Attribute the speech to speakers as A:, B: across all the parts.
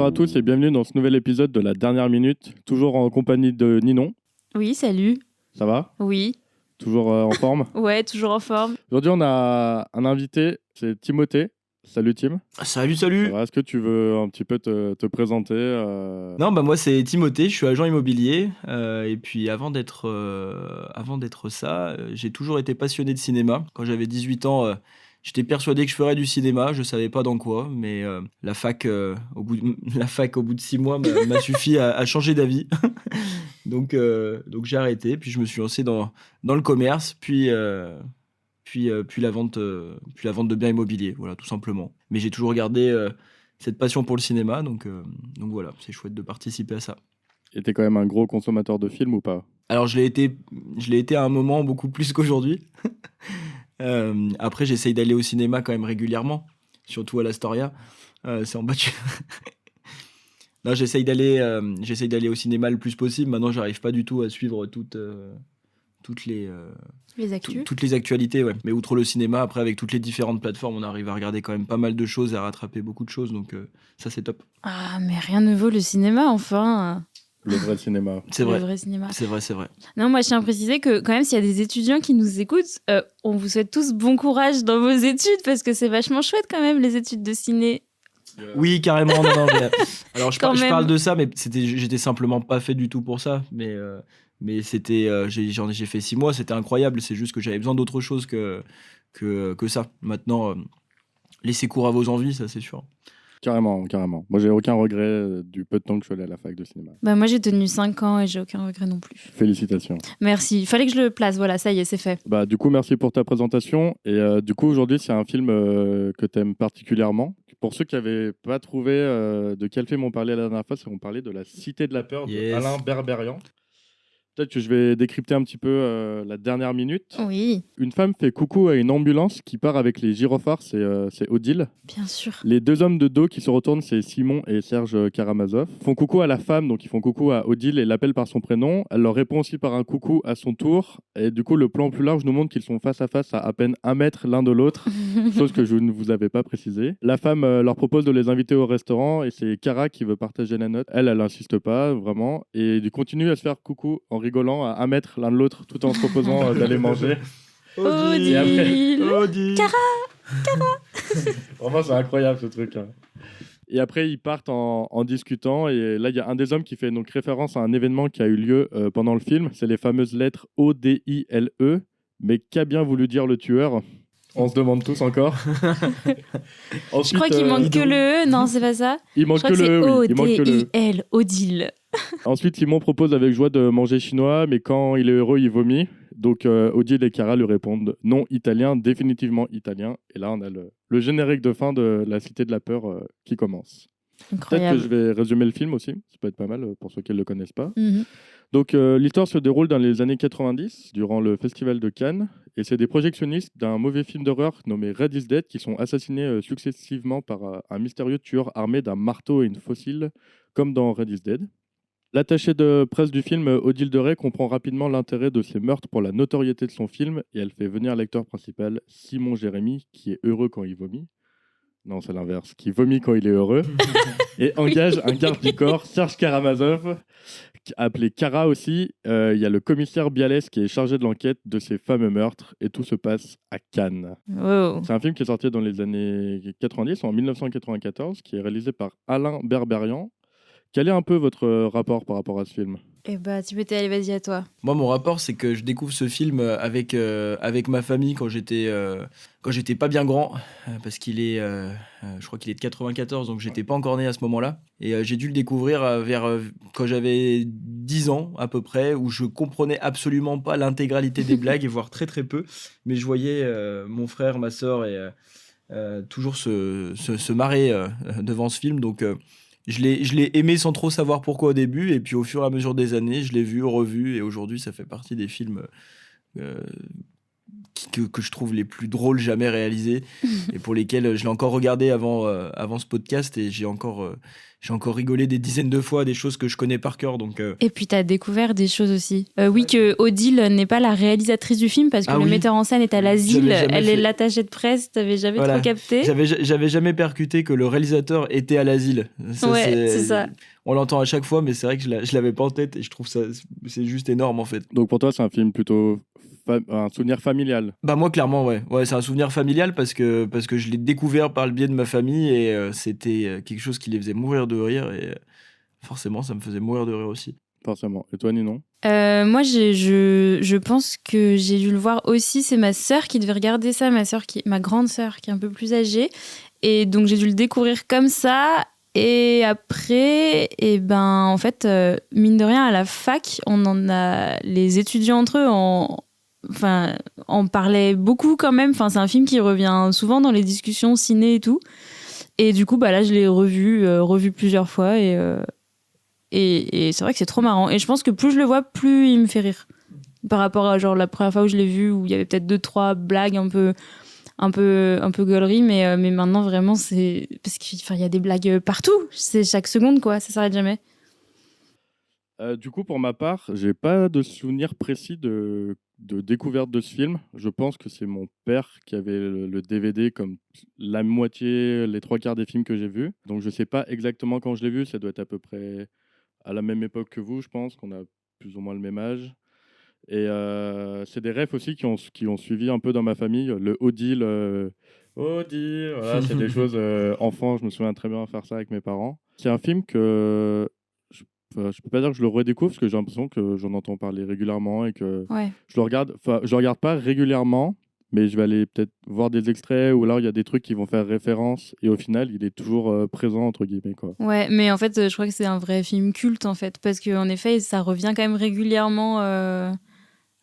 A: Bonjour à tous et bienvenue dans ce nouvel épisode de la dernière minute, toujours en compagnie de Ninon.
B: Oui, salut.
A: Ça va?
B: Oui.
A: Toujours en forme?
B: Ouais, toujours en forme.
A: Aujourd'hui, on a un invité, c'est Timothée. Salut Tim.
C: Salut,
A: Ça
C: salut.
A: va? Est-ce que tu veux un petit peu te présenter
C: Non, moi c'est Timothée, je suis agent immobilier. Et puis avant d'être ça, j'ai toujours été passionné de cinéma. Quand j'avais 18 ans, j'étais persuadé que je ferais du cinéma, je savais pas dans quoi, mais la fac, au bout de 6 mois, m'a suffi à changer d'avis. Donc j'ai arrêté, puis je me suis lancé dans le commerce, puis la vente de biens immobiliers, voilà, tout simplement. Mais j'ai toujours gardé cette passion pour le cinéma, donc voilà, c'est chouette de participer à ça.
A: et t'es quand même un gros consommateur de films ou pas?
C: Alors je l'ai été à un moment beaucoup plus qu'aujourd'hui. Après, j'essaye d'aller au cinéma quand même régulièrement, surtout à l'Astoria. C'est en bas Non, j'essaye d'aller au cinéma le plus possible. Maintenant, j'arrive pas du tout à suivre toutes les
B: actus.
C: toutes les actualités, ouais. Mais outre le cinéma, après avec toutes les différentes plateformes, on arrive à regarder quand même pas mal de choses et à rattraper beaucoup de choses, donc ça c'est top.
B: Ah, mais rien ne vaut le cinéma, enfin.
A: Le vrai cinéma.
C: C'est
B: Le
C: vrai.
B: vrai cinéma.
C: C'est vrai.
B: Non, moi, je tiens à préciser que quand même, s'il y a des étudiants qui nous écoutent, on vous souhaite tous bon courage dans vos études parce que c'est vachement chouette quand même, les études de ciné.
C: Oui, carrément. Non, mais, alors je
B: Quand même.
C: parle de ça, mais j'étais simplement pas fait du tout pour ça. Mais c'était, j'ai fait 6 mois, c'était incroyable. C'est juste que j'avais besoin d'autre chose que ça. Maintenant, laissez cours à vos envies, ça c'est sûr.
A: Carrément. Moi, j'ai aucun regret du peu de temps que je suis allé à la fac de cinéma.
B: Bah, moi, j'ai tenu 5 ans et j'ai aucun regret non plus.
A: Félicitations.
B: Merci. Il fallait que je le place. Voilà, ça y est, c'est fait.
A: Bah, du coup, merci pour ta présentation. Et du coup, aujourd'hui, c'est un film que tu aimes particulièrement. Pour ceux qui n'avaient pas trouvé de quel film on parlait la dernière fois, c'est qu'on parlait de La Cité de la Peur de
C: Yes.
A: Alain Berberian. Peut-être que je vais décrypter un petit peu la dernière minute.
B: Oui,
A: Une femme fait coucou à une ambulance qui part avec les gyrophares, c'est Odile.
B: bien sûr.
A: Les deux hommes de dos qui se retournent, c'est Simon et Serge Karamazov. Ils font coucou à la femme, donc ils font coucou à Odile et l'appellent par son prénom. Elle leur répond aussi par un coucou à son tour. Et du coup, le plan plus large nous montre qu'ils sont face à face à peine 1 mètre l'un de l'autre, chose que je ne vous avais pas précisé. La femme leur propose de les inviter au restaurant et c'est Cara qui veut partager la note. Elle insiste pas, vraiment. Et ils continuent à se faire coucou en rigolant à 1 mètre l'un de l'autre tout en se proposant d'aller manger.
B: Odile.
A: Et après-
C: Odile.
A: Vraiment, c'est incroyable ce truc. Hein. Et après, ils partent en discutant. Et là, il y a un des hommes qui fait donc référence à un événement qui a eu lieu pendant le film. C'est les fameuses lettres O-D-I-L-E. Mais qu'a bien voulu dire le tueur? On se demande tous encore.
B: Je
A: Ensuite,
B: crois qu'il manque que le E. Non, c'est pas ça.
A: il
B: Je
A: manque
B: crois
A: que
B: que c'est
A: le E, oui. Il manque que le E.
B: O-D-I-L, Odile.
A: Ensuite, Simon propose avec joie de manger chinois, mais quand il est heureux, il vomit. Donc, Odile et Cara lui répondent non italien, définitivement italien. Et là, on a le générique de fin de La Cité de la Peur qui commence. Peut-être que
B: Incroyable.
A: je vais résumer le film aussi, ça peut être pas mal pour ceux qui ne le connaissent pas.
B: Mhm.
A: Donc l'histoire se déroule dans les années 90, durant le festival de Cannes, et c'est des projectionnistes d'un mauvais film d'horreur nommé Red is Dead qui sont assassinés successivement par un mystérieux tueur armé d'un marteau et une faucille, comme dans Red is Dead. L'attachée de presse du film, Odile de Ray, comprend rapidement l'intérêt de ces meurtres pour la notoriété de son film, et elle fait venir l'acteur principal, Simon Jérémy, qui est heureux quand il vomit. Non, c'est l'inverse, qui vomit quand il est heureux. Et engage un garde du corps, Serge Karamazov, appelé Cara aussi. Il y a le commissaire Bialès qui est chargé de l'enquête de ces fameux meurtres. Et tout se passe à Cannes.
B: Wow.
A: C'est un film qui est sorti dans les années 90, en 1994, qui est réalisé par Alain Berberian. Quel est un peu votre rapport par rapport à ce film?
B: Eh bah, Timothée, allez, vas-y, à toi.
C: Moi, mon rapport, c'est que je découvre ce film avec ma famille quand j'étais pas bien grand, parce qu'il est, je crois qu'il est de 94, donc j'étais pas encore né à ce moment-là. Et j'ai dû le découvrir quand j'avais 10 ans à peu près, où je comprenais absolument pas l'intégralité des blagues, et voire très très peu. Mais je voyais mon frère, ma sœur et toujours se marrer devant ce film, donc je l'ai aimé sans trop savoir pourquoi au début, et puis au fur et à mesure des années, je l'ai vu, revu, et aujourd'hui, ça fait partie des films que je trouve les plus drôles jamais réalisés et pour lesquels je l'ai encore regardé avant ce podcast et j'ai encore rigolé des dizaines de fois des choses que je connais par cœur. Donc,
B: Et puis, tu as découvert des choses aussi. Oui, que Odile n'est pas la réalisatrice du film parce que le metteur en scène est à l'asile. Elle est l'attachée de presse. Tu n'avais jamais trop capté.
C: J'avais jamais percuté que le réalisateur était à l'asile.
B: C'est ça.
C: On l'entend à chaque fois, mais c'est vrai que je l'avais pas en tête et je trouve ça, c'est juste énorme en fait.
A: Donc pour toi, c'est un film plutôt un souvenir familial.
C: Bah moi clairement ouais, c'est un souvenir familial parce que je l'ai découvert par le biais de ma famille et c'était quelque chose qui les faisait mourir de rire et forcément ça me faisait mourir de rire aussi.
A: Forcément. Et toi Ninon ?
B: Moi je pense que j'ai dû le voir aussi, c'est ma sœur qui devait regarder ça, ma grande sœur qui est un peu plus âgée et donc j'ai dû le découvrir comme ça. Et après, en fait, mine de rien, à la fac, les étudiants entre eux en parlaient beaucoup quand même. Enfin, c'est un film qui revient souvent dans les discussions ciné et tout. Et du coup, là, je l'ai revu plusieurs fois et c'est vrai que c'est trop marrant. Et je pense que plus je le vois, plus il me fait rire. Par rapport à genre la première fois où je l'ai vu, où il y avait peut-être 2-3 blagues un peu gaulerie, mais maintenant vraiment c'est parce qu'il y a des blagues partout, c'est chaque seconde quoi, ça s'arrête jamais.
A: Du coup pour ma part, j'ai pas de souvenir précis de découverte de ce film. Je pense que c'est mon père qui avait le DVD comme la moitié, les 3/4 des films que j'ai vus. Donc je sais pas exactement quand je l'ai vu, ça doit être à peu près à la même époque que vous, je pense qu'on a plus ou moins le même âge. Et c'est des refs aussi qui ont suivi un peu dans ma famille. Le Odile, voilà, c'est des choses enfants, je me souviens très bien faire ça avec mes parents. C'est un film que je peux pas dire que je le redécouvre parce que j'ai l'impression que j'en entends parler régulièrement et que je le regarde. Enfin, je le regarde pas régulièrement, mais je vais aller peut-être voir des extraits où là il y a des trucs qui vont faire référence et au final il est toujours présent entre guillemets quoi.
B: Ouais, mais en fait je crois que c'est un vrai film culte en fait parce que en effet ça revient quand même régulièrement.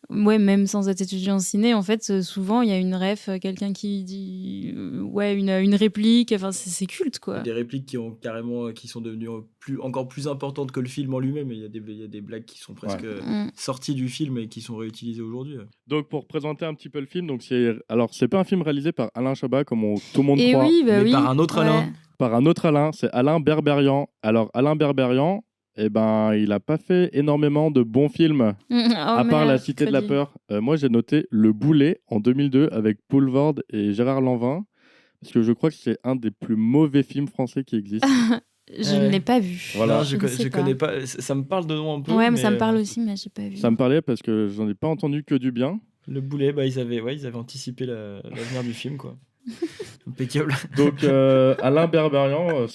B: Ouais, même sans être étudiant en ciné, en fait, souvent, il y a une ref, quelqu'un qui dit une réplique, enfin, c'est culte, quoi.
C: Des répliques qui sont devenues encore plus importantes que le film en lui-même, et il y a des blagues qui sont presque sorties du film et qui sont réutilisées aujourd'hui.
A: Donc, pour présenter un petit peu le film, c'est pas un film réalisé par Alain Chabat, comme tout le monde
B: et
A: croit,
B: mais
C: par un autre Alain.
A: Par un autre Alain, c'est Alain Berberian. Alors, Alain Berberian, il n'a pas fait énormément de bons films, à part La Cité de la Peur. Moi, j'ai noté Le Boulet en 2002 avec Paul Vord et Gérard Lanvin, parce que je crois que c'est un des plus mauvais films français qui existent.
B: Je ne l'ai pas vu.
A: Voilà.
C: Non, je connais pas. Ça me parle de nom un peu.
B: Ouais, mais ça me parle aussi, mais j'ai pas vu.
A: Ça me parlait parce que j'en ai pas entendu que du bien.
C: Le Boulet, ils avaient anticipé l'avenir du film, quoi. Impeccable.
A: Donc Alain Berberian,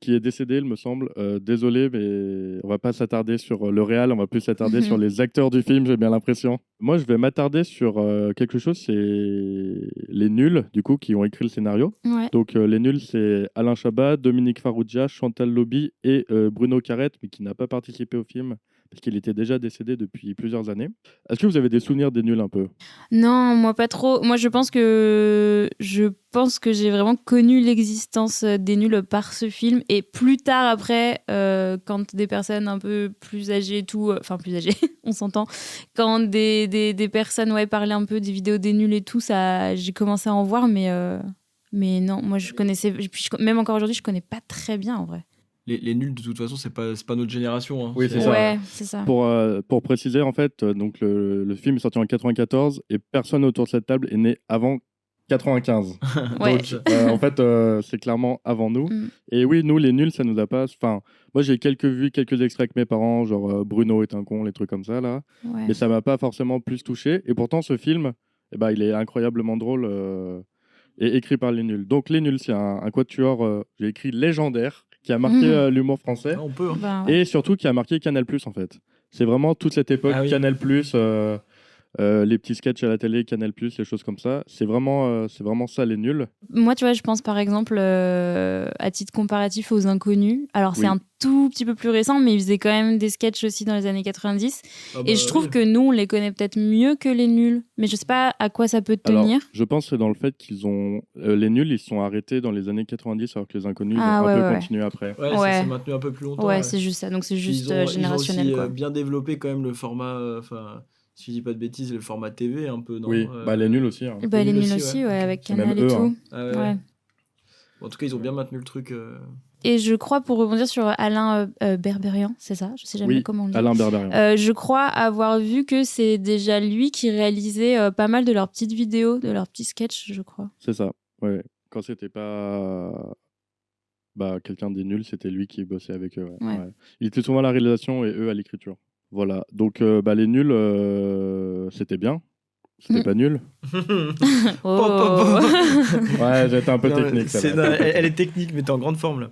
A: qui est décédé, il me semble. Désolé, mais on va pas s'attarder sur le réal, on va plus s'attarder sur les acteurs du film, j'ai bien l'impression. Moi, je vais m'attarder sur quelque chose, c'est les nuls, du coup, qui ont écrit le scénario.
B: Ouais.
A: Donc les nuls, c'est Alain Chabat, Dominique Farrugia, Chantal Lobby et Bruno Carrette, mais qui n'a pas participé au film parce qu'il était déjà décédé depuis plusieurs années. Est-ce que vous avez des souvenirs des nuls un peu ?
B: Non, moi pas trop. Moi je pense que j'ai vraiment connu l'existence des nuls par ce film et plus tard après, quand des personnes un peu plus âgées et tout, enfin plus âgées, on s'entend, quand des personnes parlaient un peu des vidéos des nuls et tout, ça, j'ai commencé à en voir, mais non, moi je connaissais, même encore aujourd'hui je connais pas très bien en vrai.
C: Les nuls, de toute façon, c'est pas notre génération. Hein.
A: Oui, c'est ça.
B: Ouais, c'est ça.
A: Pour préciser, en fait, donc le film est sorti en 94 et personne autour de cette table est né avant 95.
B: Ouais.
A: Donc, en fait, c'est clairement avant nous. Et oui, nous, les nuls, ça nous a pas... Enfin, moi, j'ai vu quelques extraits avec mes parents, genre Bruno est un con, les trucs comme ça, là.
B: Ouais.
A: Mais ça m'a pas forcément plus touché. Et pourtant, ce film, il est incroyablement drôle et écrit par les nuls. Donc, les nuls, c'est un quatuor, j'ai écrit légendaire, qui a marqué l'humour français.
C: On peut. Hein.
A: Et surtout qui a marqué Canal+, en fait. C'est vraiment toute cette époque, Canal+, les petits sketchs à la télé, Canal+, les choses comme ça. C'est vraiment ça, les nuls.
B: Moi, tu vois, je pense par exemple, à titre comparatif, aux Inconnus. Alors, c'est un tout petit peu plus récent, mais ils faisaient quand même des sketchs aussi dans les années 90. Et je trouve que nous, on les connaît peut-être mieux que les nuls. Mais je sais pas à quoi ça peut tenir.
A: Alors, je pense que c'est dans le fait qu'ils ont... les nuls, ils se sont arrêtés dans les années 90, alors que les Inconnus, ils ont un peu continué après.
C: Ouais, ça s'est maintenu un peu plus longtemps.
B: Ouais, c'est juste ça. Donc, c'est juste générationnel.
C: Ils ont aussi
B: quoi.
C: bien développé quand même le format... si je dis pas de bêtises, le format TV un peu, non?
A: Oui, elle est nulle aussi. Hein.
B: Et bah,
C: Les
B: les
C: nuls
B: nuls
C: aussi,
B: aussi,
C: ouais,
B: ouais,
C: ok.
B: avec
A: C'est même
B: Canal et
A: eux,
B: tout.
A: hein.
C: Ah ouais,
B: Ouais.
C: ouais. En tout cas, ils ont bien maintenu le truc.
B: Et je crois, pour rebondir sur Alain Berberian, c'est ça? Je sais jamais
A: Oui,
B: comment on le dit.
A: Alain Berberian.
B: Je crois avoir vu que c'est déjà lui qui réalisait pas mal de leurs petites vidéos, de leurs petits sketchs, je crois.
A: C'est ça. Ouais. Quand c'était pas quelqu'un des nuls, c'était lui qui bossait avec eux. Ouais.
B: Ouais.
A: Ouais. Il était souvent à la réalisation et eux à l'écriture. Voilà. Donc les nuls, c'était bien. C'était pas nul.
B: Oh.
A: Ouais, j'étais un peu
C: Non,
A: technique. Celle-là.
C: elle est technique, mais t'es en grande forme là.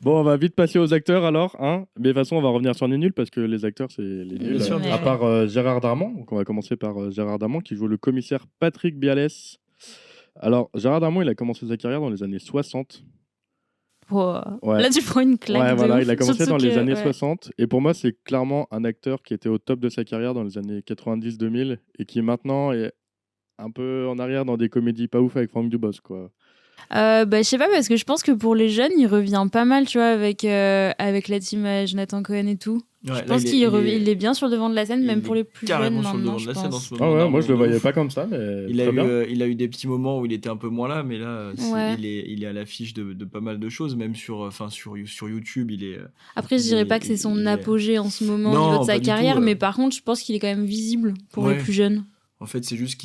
A: Bon, on va vite passer aux acteurs alors. Hein. Mais de toute façon, on va revenir sur les nuls parce que les acteurs, c'est les nuls.
C: Bien sûr, bien
A: À
C: sûr.
A: part Gérard Darmon. Donc, on va commencer par Gérard Darmon qui joue le commissaire Patrick Bialès. Alors, Gérard Darmon, il a commencé sa carrière dans les années 60.
B: Oh.
A: Ouais.
B: Là, tu prends une claque.
A: Ouais,
B: de
A: voilà,
B: ouf.
A: il a commencé
B: Surtout
A: dans les
B: que-
A: années
B: ouais.
A: 60. Et pour moi, c'est clairement un acteur qui était au top de sa carrière dans les années 90-2000 et qui maintenant est un peu en arrière dans des comédies pas ouf avec Franck Dubosc, quoi.
B: Je sais pas, parce que je pense que pour les jeunes, il revient pas mal, tu vois, avec la team Jonathan Cohen et tout.
C: Ouais,
B: Je
C: là,
B: pense qu'il il est bien sur le devant de la scène,
C: il
B: même
C: est
B: pour les plus jeunes
C: carrément sur le
B: maintenant,
C: devant de
B: je
C: la scène en
B: pense.
C: ce
A: Ah
C: moment.
A: ouais,
C: d'un
A: moi je le
C: monde de
A: voyais
C: ouf.
A: pas comme ça, mais
C: Il a
A: très bien.
C: il a eu des petits moments où il était un peu moins là, mais là,
B: Ouais.
C: il est à l'affiche de pas mal de choses, même sur YouTube, il est.
B: Après, je
C: il
B: dirais
C: est-
B: pas que c'est son
C: il est-
B: apogée en ce moment au
C: Non,
B: niveau de sa
C: pas du tout,
B: carrière, mais par contre, je pense qu'il est quand même visible pour les
C: Ouais.
B: plus jeunes.
C: En fait, c'est juste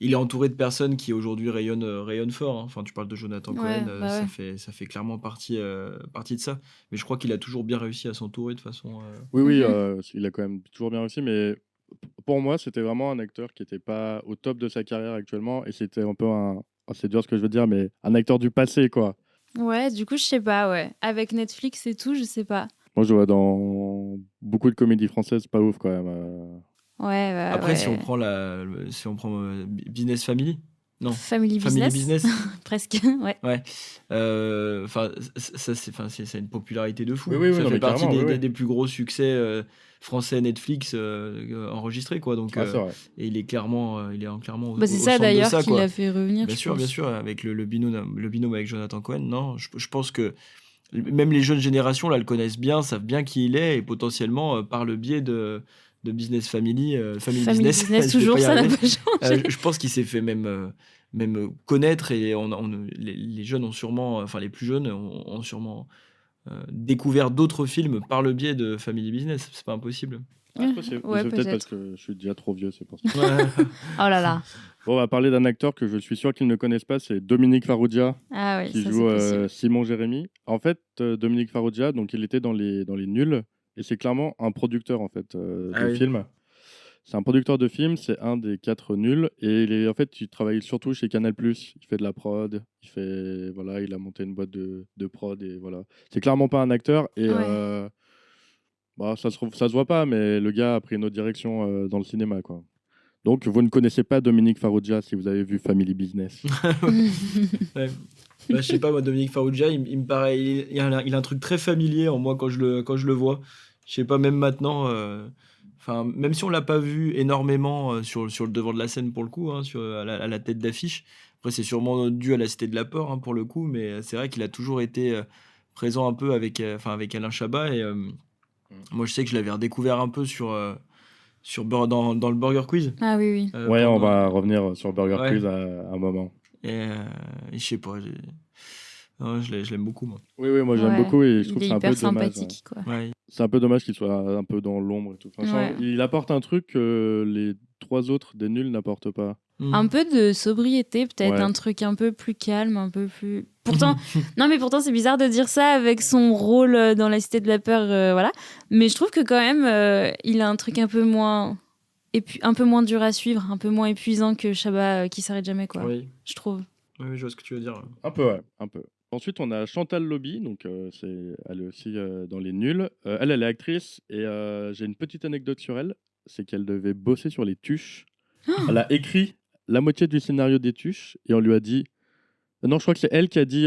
C: il est entouré de personnes qui aujourd'hui rayonnent fort. Hein. Enfin, tu parles de Jonathan
B: Ouais,
C: Cohen,
B: bah ouais.
C: ça fait clairement partie de ça. Mais je crois qu'il a toujours bien réussi à s'entourer de façon.
A: Oui,
B: Mhm.
A: il a quand même toujours bien réussi, mais pour moi, c'était vraiment un acteur qui était pas au top de sa carrière actuellement, et c'était un peu c'est dur ce que je veux dire, mais un acteur du passé, quoi.
B: Ouais, du coup, je sais pas, ouais. Avec Netflix et tout, je sais pas.
A: Moi, je le vois dans beaucoup de comédies françaises, pas ouf quand même.
B: Ouais, bah,
C: Après,
B: ouais.
C: si on prend Business Family, non,
B: Family
C: Family
B: Business,
C: Business,
B: presque, ouais.
C: ouais. Enfin, c'est une popularité de fou.
A: Oui,
C: Ça
A: non,
C: fait
A: mais
C: partie
A: carrément, oui.
C: des plus gros succès français Netflix enregistrés, quoi. Donc,
A: Ah, c'est vrai.
C: et il est clairement au
B: Bah, c'est
C: au
B: ça
C: centre de
B: d'ailleurs
C: ça,
B: qui
C: quoi.
B: l'a fait revenir,
C: Bien
B: je
C: sûr,
B: pense.
C: bien sûr, avec le binôme avec Jonathan Cohen. Non, je pense que même les jeunes générations là le connaissent bien, savent bien qui il est, et potentiellement par le biais de Business Family, Family
B: Family
C: Business,
B: Business,
C: je vais
B: toujours,
C: pas y
B: ça n'a
C: arriver.
B: pas changé.
C: Je pense qu'il s'est fait même connaître, et les jeunes ont sûrement, enfin les plus jeunes ont sûrement découvert d'autres films par le biais de Family Business. C'est pas impossible.
A: Ah, c'est possible.
B: Ouais,
A: C'est peut-être parce
B: peut-être.
A: que je suis déjà trop vieux, c'est pour ça.
C: Ouais.
B: Oh là là.
A: Bon, on va parler d'un acteur que je suis sûr qu'ils ne connaissent pas, c'est Dominique Farrugia,
B: Ah oui,
A: qui
B: ça
A: joue
B: c'est possible.
A: Simon Jérémy. En fait, Dominique Farrugia, donc il était dans les nuls, et c'est clairement un producteur en fait
C: Ah
A: de
C: oui.
A: films. C'est un producteur de films, c'est un des 4 nuls, et en fait, il travaille surtout chez Canal+. Il fait de la prod, il a monté une boîte de prod, et voilà. C'est clairement pas un acteur, et
B: Ouais.
A: ça se voit pas, mais le gars a pris une autre direction dans le cinéma, quoi. Donc, vous ne connaissez pas Dominique Farrugia si vous avez vu Family Business.
C: Ouais. Bah, je sais pas, moi, Dominique Farrugia, il me paraît, il a un truc très familier en moi quand je le vois. Je sais pas, même maintenant, enfin, même si on l'a pas vu énormément sur le devant de la scène pour le coup, hein, à la tête d'affiche. Après, c'est sûrement dû à la Cité de la Peur, hein, pour le coup, mais c'est vrai qu'il a toujours été présent un peu avec Alain Chabat, et moi, je sais que je l'avais redécouvert un peu dans le Burger Quiz.
B: Ah oui, oui.
A: Ouais, on
C: Pendant-
A: va revenir sur Burger
C: Ouais.
A: Quiz à un moment.
C: Et je sais pas, non, je l'aime beaucoup, moi.
A: Oui, moi j'aime
B: Ouais.
A: beaucoup, et je
B: Il
A: trouve
B: est
A: que c'est un peu
B: hyper
A: dommage.
B: sympathique, quoi.
C: Ouais.
A: C'est un peu dommage qu'il soit un peu dans l'ombre et tout. Franchement,
B: Ouais.
A: il apporte un truc que les 3 autres des nuls n'apportent pas.
B: Un peu de sobriété, peut-être,
A: Ouais.
B: un truc un peu plus calme, un peu plus. Pourtant, non, mais pourtant, c'est bizarre de dire ça avec son rôle dans la Cité de la Peur, voilà. Mais je trouve que quand même, il a un truc un peu moins dur à suivre, un peu moins épuisant que Chabat qui s'arrête jamais, quoi.
C: Oui.
B: Je trouve.
C: Oui, je vois ce que tu veux dire.
A: Un peu, ouais, un peu. Ensuite, on a Chantal Lobby, donc elle est aussi dans les nuls. Elle est actrice, et j'ai une petite anecdote sur elle, c'est qu'elle devait bosser sur les Tuches. Elle a écrit la moitié du scénario des Tuches, et on lui a dit... Non, je crois que c'est elle qui a dit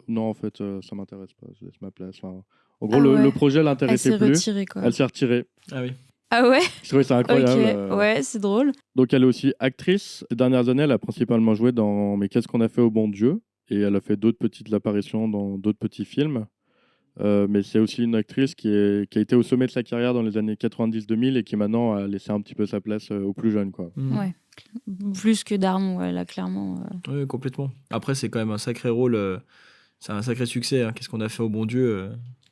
A: non, en fait, ça m'intéresse pas, je laisse ma place. Enfin, en gros,
B: Ah ouais.
A: le projet
B: Elle
A: l'intéressait
B: s'est
A: plus.
B: retirée, quoi.
A: Elle s'est retirée.
C: Ah oui.
B: Ah ouais.
A: Je trouvais ça incroyable.
B: Ok. Ouais, c'est drôle.
A: Donc, elle est aussi actrice. Ces dernières années, elle a principalement joué dans Mais qu'est-ce qu'on a fait au bon Dieu, et elle a fait d'autres petites apparitions dans d'autres petits films. Mais c'est aussi une actrice qui a été au sommet de sa carrière dans les années 90-2000 et qui maintenant a laissé un petit peu sa place aux plus jeunes, quoi.
B: Ouais. Plus que Darmon, ouais, là, clairement.
C: Oui, complètement. Après, c'est quand même un sacré rôle. C'est un sacré succès. Qu'est-ce qu'on a fait au bon Dieu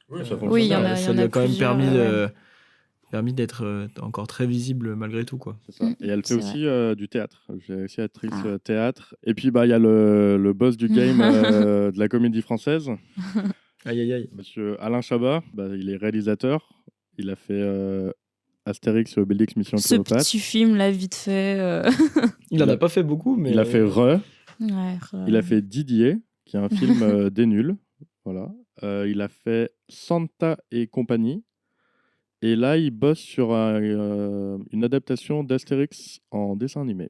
A: Oui, ça
B: Oui, il y en a,
C: ça lui a quand même
B: plusieurs,
C: permis d'être encore très visible malgré tout, quoi.
A: C'est ça. Et elle fait
B: c'est
A: aussi du théâtre. J'ai aussi actrice théâtre. Et puis, il y a le boss du game de la comédie française,
C: Aïe, aïe, aïe.
A: monsieur Alain Chabat. Il est réalisateur. Il a fait Astérix et Obélix Mission
B: Ce
A: Cléopâtre.
B: petit film, là, vite fait.
C: Il en a pas fait beaucoup, mais...
A: Il a fait
B: Ouais,
A: Il a fait Didier, qui est un film des nuls. Voilà. Il a fait Santa et compagnie. Et là, il bosse sur une adaptation d'Astérix en dessin animé.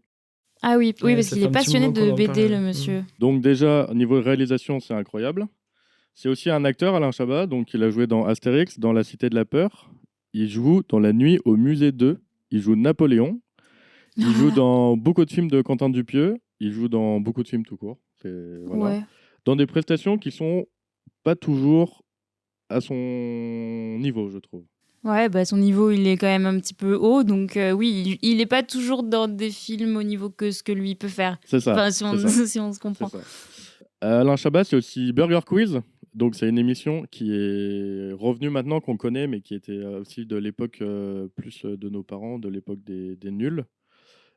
B: Ah oui,
C: Ouais,
B: parce
C: ça
B: qu'il
C: fait
B: est
C: un petit
B: passionné
C: moment qu'on
B: de
C: en
B: BD,
C: parle.
B: le monsieur.
A: Donc déjà, au niveau réalisation, c'est incroyable. C'est aussi un acteur, Alain Chabat. Donc il a joué dans Astérix, dans La Cité de la Peur. Il joue dans La Nuit au Musée 2. Il joue Napoléon. Il joue dans beaucoup de films de Quentin Dupieux. Il joue dans beaucoup de films tout court. Voilà.
B: Ouais.
A: Dans des prestations qui sont pas toujours à son niveau, je trouve.
B: Ouais, son niveau, il est quand même un petit peu haut. Donc oui, il n'est pas toujours dans des films au niveau que ce que lui peut faire.
A: C'est ça.
B: Enfin,
A: c'est ça.
B: si on se comprend.
A: C'est ça. Alain Chabat, c'est aussi Burger Quiz. Donc, c'est une émission qui est revenue maintenant, qu'on connaît, mais qui était aussi de l'époque plus de nos parents, de l'époque des nuls.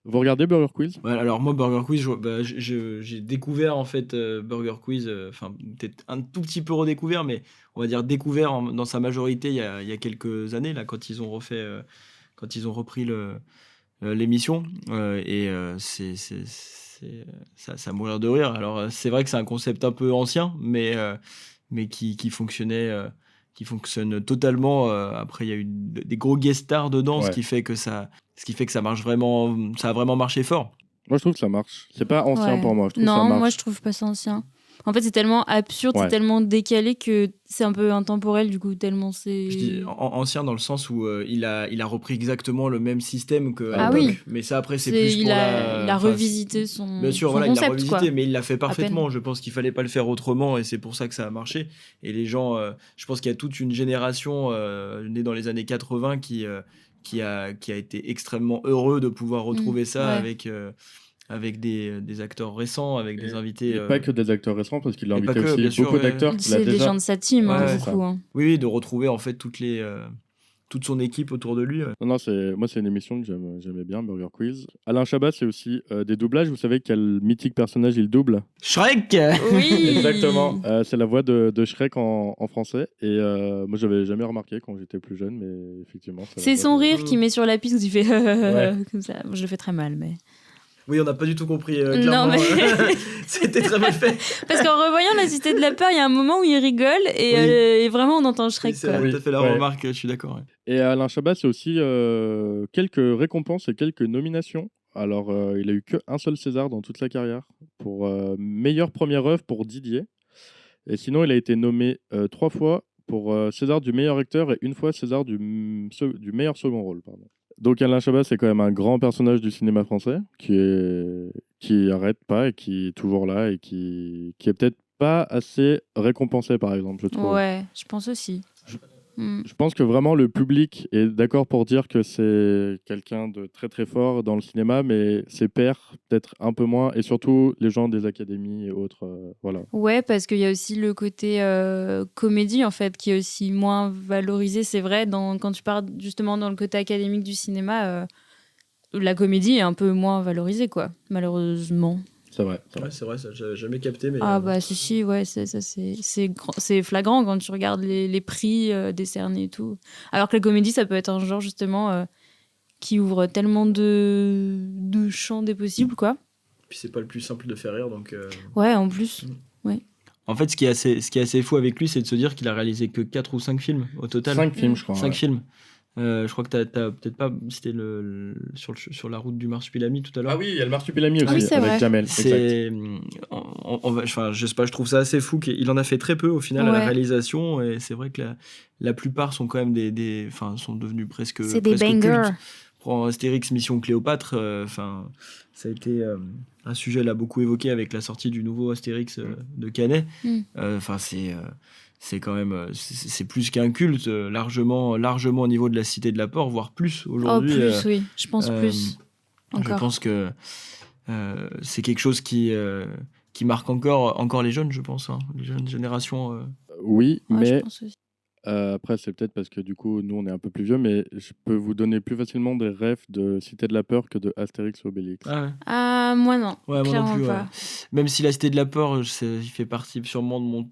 A: Vous regardez Burger Quiz ?
C: Ouais, alors moi, Burger Quiz, j'ai découvert en fait Burger Quiz, enfin peut-être un tout petit peu redécouvert, mais on va dire découvert dans sa majorité il y a quelques années, là, quand ils ont repris l'émission. Ça a mourir de rire. Alors c'est vrai que c'est un concept un peu ancien, mais qui fonctionne totalement. Après, il y a eu des gros guest stars dedans,
A: Ouais.
C: ce qui fait que ça marche vraiment, ça a vraiment marché fort.
A: Moi, je trouve que ça marche. C'est pas ancien
B: Ouais.
A: pour moi. Je trouve que ça
B: Non,
A: marche.
B: moi je trouve pas ça ancien. En fait, c'est tellement absurde,
A: Ouais.
B: c'est tellement décalé que c'est un peu intemporel du coup, tellement c'est.
C: Je dis ancien dans le sens où il a repris exactement le même système qu'à
B: Ah
C: l'époque.
B: oui.
C: Mais ça, après, c'est plus
B: il
C: pour
B: a
C: la...
B: revisité son,
C: Bien sûr,
B: son
C: voilà,
B: concept,
C: il l'a revisité,
B: quoi.
C: mais il l'a fait
B: peine.
C: parfaitement. Je pense qu'il fallait pas le faire autrement, et c'est pour ça que ça a marché. Et les gens, je pense qu'il y a toute une génération née dans les années 80 qui a été extrêmement heureux de pouvoir retrouver ça
B: ouais.
C: avec des acteurs récents, avec des invités.
A: Et pas que des acteurs récents, parce qu'il a
C: et pas
A: invité
C: que, bien
A: aussi
C: sûr,
A: beaucoup
C: ouais.
A: d'acteurs qu'il a
B: C'est les
A: déjà.
B: gens de sa team,
C: Ouais,
A: c'est
B: beaucoup. Hein.
C: Oui, de retrouver en fait toute son équipe autour de lui.
A: Non, c'est une émission que j'aimais bien, Burger Quiz. Alain Chabat, c'est aussi des doublages. Vous savez quel mythique personnage il double ?
C: Shrek.
B: Oui.
A: Exactement. C'est la voix de Shrek en français. Et moi, j'avais jamais remarqué quand j'étais plus jeune, mais effectivement.
B: C'est
A: la
B: son
A: voix de-
B: rire qui met sur la piste où il fait
A: Ouais.
B: comme ça. Je le fais très mal, mais.
C: Oui, on n'a pas du tout compris.
B: Non,
C: Clairement,
B: mais-
C: c'était très mal fait.
B: Parce qu'en revoyant La Cité de la Peur, il y a un moment où il rigole et vraiment on entend Shrek.
C: C'est
B: Quoi.
C: tout à fait la
A: Ouais.
C: remarque, je suis d'accord. Ouais.
A: Et Alain Chabat, c'est aussi quelques récompenses et quelques nominations. Alors, il a eu qu'un seul César dans toute sa carrière pour meilleure première œuvre pour Didier. Et sinon, il a été nommé 3 fois pour César du meilleur acteur et une fois César du meilleur second rôle. Pardon. Donc Alain Chabat, c'est quand même un grand personnage du cinéma français qui arrête pas et qui est toujours là et qui est peut-être pas assez récompensé, par exemple, je trouve.
B: Ouais, je pense aussi.
A: Je pense que vraiment le public est d'accord pour dire que c'est quelqu'un de très très fort dans le cinéma, mais ses pairs peut-être un peu moins, et surtout les gens des académies et autres. Voilà.
B: Ouais, parce qu'il y a aussi le côté comédie, en fait, qui est aussi moins valorisé. C'est vrai, quand tu parles justement dans le côté académique du cinéma, la comédie est un peu moins valorisée, quoi, malheureusement.
A: C'est vrai.
C: Ouais, c'est vrai, ça, j'avais jamais capté. Mais,
B: Ah bah si, ouais, c'est flagrant quand tu regardes les prix décernés et tout. Alors que la comédie, ça peut être un genre justement qui ouvre tellement de champs des possibles, quoi.
C: Puis c'est pas le plus simple de faire rire, donc.
B: Ouais, en plus.
C: En fait, ce qui est assez fou avec lui, c'est de se dire qu'il a réalisé que 4 ou 5 films au total.
A: 5 films, je crois.
C: 5
A: ouais.
C: films. Je crois que t'as peut-être pas cité sur la route du marsupilami tout à l'heure.
A: Ah oui, il y a le Marsupilami aussi,
B: oui, c'est
A: avec
B: vrai.
A: Jamel. Exact.
C: C'est, je sais pas, je trouve ça assez fou qu'il en a fait très peu au final à la
B: Ouais.
C: réalisation, et c'est vrai que la plupart sont quand même sont devenus presque.
B: C'est des
C: presque
B: bangers.
C: cultes. Prends Astérix Mission Cléopâtre, ça a été un sujet là beaucoup évoqué avec la sortie du nouveau Astérix de Canet.
B: Mm.
C: c'est quand même c'est plus qu'un culte, largement au niveau de la Cité de la Peur, voire plus
B: Oh,
C: aujourd'hui.
B: plus, oui. Je pense
C: euh,
B: plus.
C: Je
B: Encore.
C: pense que c'est quelque chose qui marque encore les jeunes, je pense, hein, les jeunes générations.
A: Oui,
B: Ouais, je
A: mais
B: pense aussi.
A: après, c'est peut-être parce que du coup, nous, on est un peu plus vieux, mais je peux vous donner plus facilement des refs de Cité de la Peur que de Astérix et Obélix.
C: Ah ouais.
B: Ah, moi non.
C: Ouais, moi non
B: Clairement
C: plus, ouais.
B: pas.
C: Même si la Cité de la Peur, il fait partie sûrement de mon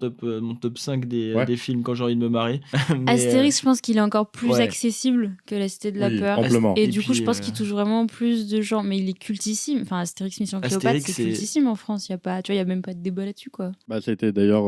C: top 5
A: Ouais.
C: des films quand j'ai envie de me marier. Mais,
B: Astérix, je pense qu'il est encore plus
C: ouais.
B: accessible que la Cité de la
A: Oui,
B: Peur.
A: amplement.
B: Et
C: Et
B: du coup,
C: puis,
B: je pense qu'il touche vraiment plus de gens. Mais il est cultissime. Enfin, Astérix Mission Cléopâtre,
C: Astérix,
B: c'est
C: c'est-
B: cultissime en France. Il n'y a même pas de débat là-dessus, quoi.
A: Bah, ça a été d'ailleurs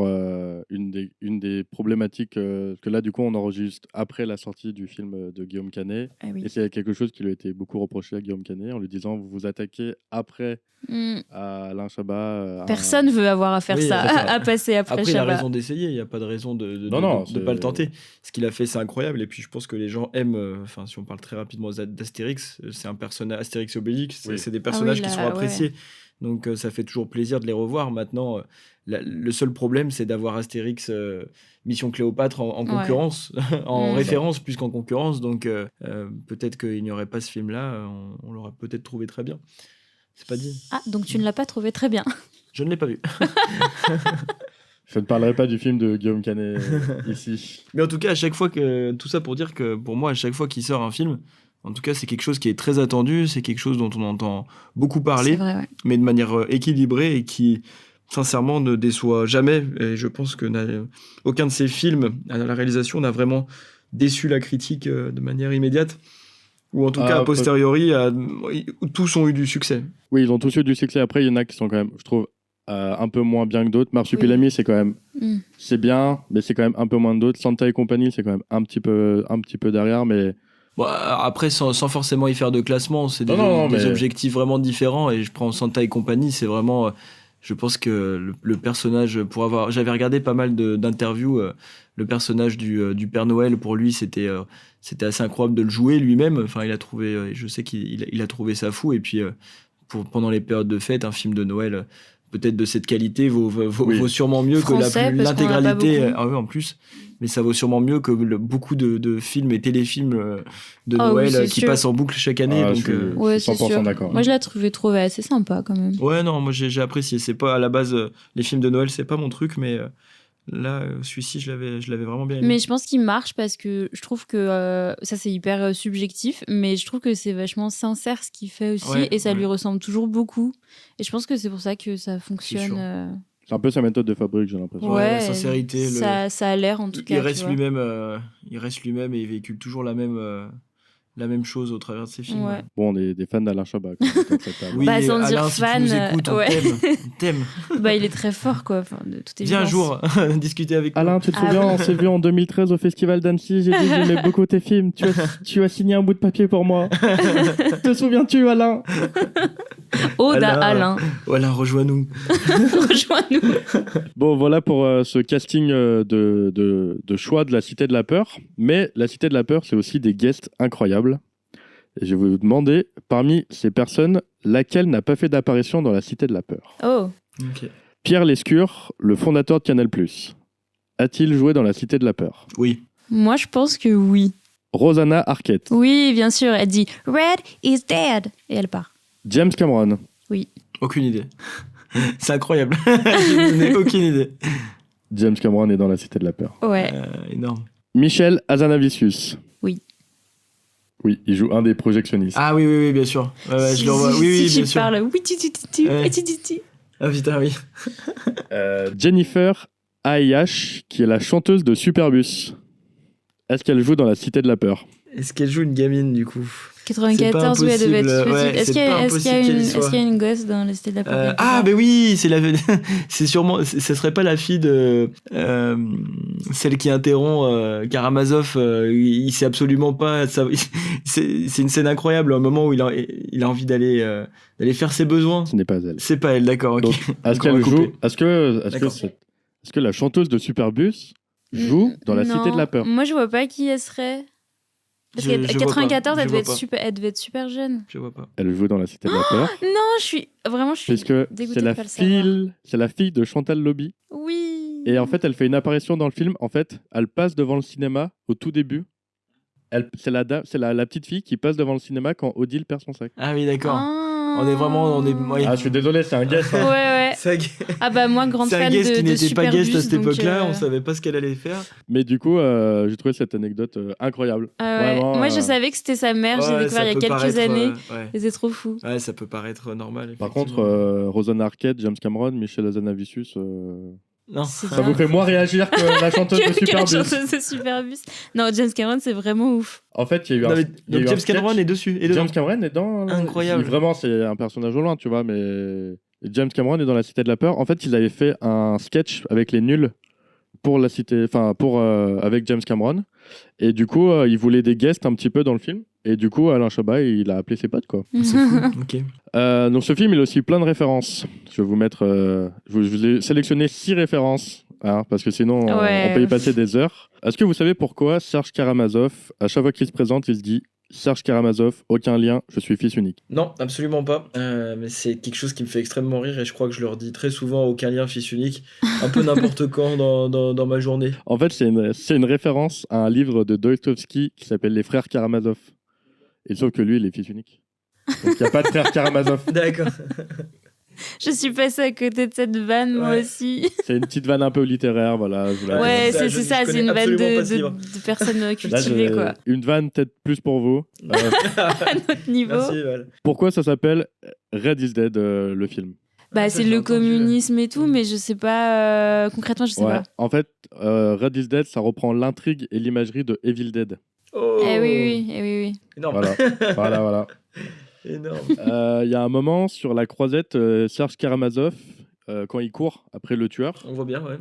A: une des problématiques que là, du coup, on enregistre après la sortie du film de Guillaume Canet.
B: Ah oui.
A: Et c'est quelque chose qui lui a été beaucoup reproché à Guillaume Canet en lui disant vous vous attaquez après
B: Hmm.
A: à Alain Chabat.
B: Personne veut avoir à faire
C: Oui,
B: ça,
C: c'est ça.
B: à passer après
C: Après, il a
B: Chabat.
C: raison d'essayer, il n'y a pas de raison
A: Non,
C: de pas le
A: c'est-
C: tenter. Ce qu'il a fait, c'est incroyable. Et puis, je pense que les gens aiment, enfin, si on parle très rapidement d'Astérix, c'est un personnage, Astérix et Obélix,
A: Oui.
C: c'est des personnages qui
B: là,
C: sont appréciés. Donc, ça fait toujours plaisir de les revoir. Maintenant, le seul problème, c'est d'avoir Astérix Mission Cléopâtre en
B: Ouais.
C: concurrence, en
B: Mm.
C: référence plus qu'en concurrence. Donc, peut-être qu'il n'y aurait pas ce film-là, on l'aurait peut-être trouvé très bien. C'est pas dit.
B: Ah, donc tu ne l'as pas trouvé très bien.
C: Je ne l'ai pas vu.
A: Je ne parlerai pas du film de Guillaume Canet ici.
C: Mais en tout cas, à chaque fois que tout ça pour dire que pour moi, à chaque fois qu'il sort un film, en tout cas, c'est quelque chose qui est très attendu, c'est quelque chose dont on entend beaucoup
B: C'est
C: parler,
B: vrai, ouais.
C: mais de manière équilibrée et qui, sincèrement, ne déçoit jamais. Et je pense que aucun de ces films à la réalisation n'a vraiment déçu la critique de manière immédiate, ou en tout cas a posteriori, tous ont eu du succès.
A: Oui, ils ont tous eu du succès. Après, il y en a qui sont quand même, je trouve, un peu moins bien que d'autres. Marsupilami, c'est quand même,
B: Mm.
A: c'est bien, mais c'est quand même un peu moins que d'autres. Santa et compagnie, c'est quand même un petit peu derrière, mais
C: Bon, après, sans forcément y faire de classement, c'est
A: Non,
C: des
A: mais-
C: objectifs vraiment différents. Et je prends Santa et compagnie, c'est vraiment. Je pense que le personnage, j'avais regardé pas mal d'interviews. Le personnage du Père Noël, pour lui, c'était assez incroyable de le jouer lui-même. Enfin, il a trouvé, je sais qu'il a trouvé ça fou. Et puis, pendant les périodes de fête, un film de Noël, peut-être de cette qualité,
A: Oui.
C: vaut sûrement mieux
B: Français,
C: que
B: parce qu'on en a pas
C: l'intégralité.
B: beaucoup.
C: Ah oui, en plus. Mais ça vaut sûrement mieux que beaucoup de films et téléfilms de
B: Ah oui,
C: Noël
B: c'est
C: qui
B: sûr.
C: passent en boucle chaque année.
A: Ah,
C: donc,
B: Ouais,
A: je suis
B: c'est
A: 100%
B: sûr.
A: d'accord.
B: Moi, je l'ai trouvé assez sympa quand même.
C: ouais, non, moi j'ai apprécié. C'est pas à la base, les films de Noël, c'est pas mon truc, mais là, celui-ci, je l'avais vraiment bien aimé.
B: Mais je pense qu'il marche parce que je trouve que ça c'est hyper subjectif, mais je trouve que c'est vachement sincère ce qu'il fait aussi
C: Ouais,
B: et ça
C: ouais.
B: lui ressemble toujours beaucoup. Et je pense que c'est pour ça que ça
C: sûr.
B: fonctionne.
A: c'est un peu sa méthode de fabrique, j'ai l'impression.
C: Ouais, la sincérité,
B: ça a l'air en tout cas.
C: il
B: tu
C: reste
B: vois.
C: lui-même, et il véhicule toujours la même chose au travers de ses films.
B: Ouais.
A: Bon, on est des fans d'Alain Chabat. Quand même, dans cette table.
C: Oui,
B: Bah, sans dire
C: Alain, si tu
B: fan,
C: nous écoutes, on
B: ouais.
C: t'aime.
B: Bah, il est très fort quoi. Enfin, de toute
C: Viens un
B: évidence.
C: jour discuter avec nous.
A: Alain, tu te
B: Ah
A: souviens,
B: ouais.
A: on s'est vu en 2013 au Festival d'Annecy, j'ai dit j'aimais beaucoup tes films, tu as signé un bout de papier pour moi. Te souviens-tu, Alain?
B: Ode à Alain.
C: Alain, rejoins-nous.
B: Rejoins-nous.
A: Bon, voilà pour ce casting de choix de la Cité de la Peur. Mais la Cité de la Peur, c'est aussi des guests incroyables. Et je vais vous demander, parmi ces personnes, laquelle n'a pas fait d'apparition dans la Cité de la Peur?
B: Oh.
C: Ok.
A: Pierre Lescure, le fondateur de Canal+. A-t-il joué dans la Cité de la Peur?
C: Oui.
B: Moi, je pense que oui.
A: Rosanna Arquette.
B: Oui, bien sûr. Elle dit Red is dead et elle part.
A: James Cameron.
C: Aucune idée. C'est incroyable. Je n'ai aucune idée.
A: James Cameron est dans la Cité de la Peur.
B: Ouais.
C: Énorme.
A: Michel Hazanavicius.
B: Oui.
A: Oui, il joue un des projectionnistes.
C: Ah oui, bien sûr. Ouais, je le vois. Oui,
B: si
C: bien
B: tu
C: sûr.
B: parles, oui, tu.
C: Ouais.
B: tu.
C: Ah putain, oui.
A: Jennifer Ayash, qui est la chanteuse de Superbus. Est-ce qu'elle joue dans la Cité de la Peur?
C: Est-ce qu'elle joue une gamine, du coup?
B: 94, oui, elle devait être
C: impossible. Ouais,
B: petite. Est-ce
C: c'est
B: qu'il y,
C: pas
B: est-ce qu'il y a
C: impossible
B: une-
C: qu'elle y
B: est-ce
C: soit.
B: qu'il y a une gosse dans la Cité de la Peur quelque
C: Ah,
B: part
C: ben oui, c'est sûrement. Ce serait pas la fille de celle qui interrompt Karamazov. Il sait absolument pas. C'est une scène incroyable. Un moment où il a envie d'aller faire ses besoins.
A: Ce n'est pas elle.
C: C'est pas elle, d'accord. Ok.
A: Donc, est-ce
C: Donc, on va
A: qu'elle
C: couper.
A: joue?
C: D'accord.
A: Est-ce que la chanteuse de Superbus joue dans la Cité de la Peur?
B: Moi, je vois pas qui elle serait. Parce
C: Je
B: qu'à
C: vois pas.
B: 94,
C: Je
B: elle
C: vois
B: devait,
C: pas.
B: elle devait être super jeune.
C: Je vois pas.
A: Elle joue dans la Cité de la Peur.
B: Non, je suis
A: Puisque
B: dégoûtée
A: c'est
B: de
A: la
B: pas le savoir.
A: fille de Chantal Lobby.
B: Oui.
A: Et en fait, elle fait une apparition dans le film. En fait, elle passe devant le cinéma au tout début. C'est la petite fille qui passe devant le cinéma quand Odile perd son sac.
C: Ah oui, d'accord.
B: Ah.
C: Oui.
A: Ah, je suis désolé, c'est un guess.
B: Ouais,
A: hein.
B: ouais.
C: C'est
B: Ah bah moi, grande
C: un
B: fan
C: guest qui
B: de
C: n'était pas
B: Superbus,
C: guest à cette
B: donc,
C: époque-là, on savait pas ce qu'elle allait faire.
A: Mais du coup, j'ai trouvé cette anecdote incroyable.
B: Ah ouais.
A: Vraiment,
B: Moi, je savais que c'était sa mère, j'ai
C: Ouais,
B: découvert
C: ça
B: il y a
C: peut
B: quelques
C: paraître,
B: années.
C: ouais.
B: Et c'est trop fou.
C: Ouais, ça peut paraître normal.
A: Par contre,
C: effectivement.
A: Rosanna Arquette, James Cameron, Michel Hazanavicius,
C: Non.
B: C'est
A: ça vous fait moins réagir que la chanteuse de
B: que la
A: Superbus.
B: chanteuse de Superbus. Non, James Cameron, c'est vraiment ouf.
A: En fait, il y a eu
C: Non,
A: un,
C: mais-
A: il y a eu
C: donc
A: un
C: James
A: sketch.
C: Cameron est dessus. Et dedans.
A: James Cameron est dans.
C: Incroyable.
A: Vraiment, c'est un personnage au loin, tu vois, mais James Cameron est dans la Cité de la Peur. En fait, ils avaient fait un sketch avec les nuls pour la cité, avec James Cameron. Et du coup, ils voulaient des guests un petit peu dans le film. Et du coup, Alain Chabat, il a appelé ses potes, quoi.
C: C'est fou. Ok.
A: Donc ce film, il a aussi plein de références. Je vais vous mettre. Je vous ai sélectionné 6 références, hein, parce que sinon,
B: Ouais.
A: on peut y passer des heures. Est-ce que vous savez pourquoi Serge Karamazov, à chaque fois qu'il se présente, il se dit Serge Karamazov, aucun lien, je suis fils unique.
C: Non, absolument pas. Mais c'est quelque chose qui me fait extrêmement rire et je crois que je leur dis très souvent aucun lien fils unique, un peu n'importe quand dans ma journée.
A: En fait, c'est une référence à un livre de Dostoïevski qui s'appelle Les Frères Karamazov. Et sauf que lui, il est fils unique. Donc il n'y a pas de frère Karamazov.
C: D'accord.
B: Je suis passée à côté de cette vanne, moi
C: Ouais.
B: aussi.
A: C'est une petite vanne un peu littéraire, voilà. Je vous la
B: Ouais,
C: ça,
B: c'est
C: je
B: ça, c'est
C: connais
B: une vanne
C: absolument pas ce livre.
B: de personnes
A: Là,
B: cultivées, quoi.
A: Une vanne peut-être plus pour vous.
B: À notre niveau.
C: Merci, Val.
A: Pourquoi ça s'appelle Red is Dead, le film?
B: Bah,
C: Ça,
B: c'est
C: j'ai
B: le
C: entendu,
B: communisme et tout, mais je sais pas. Concrètement, je sais pas.
A: En fait, Red is Dead, ça reprend l'intrigue et l'imagerie de Evil Dead.
C: Oh.
B: Eh oui, oui.
C: Énorme.
A: Voilà, voilà.
C: Énorme.
A: Il y a un moment sur la croisette, Serge Karamazov, quand il court après le tueur,
C: On voit bien, ouais.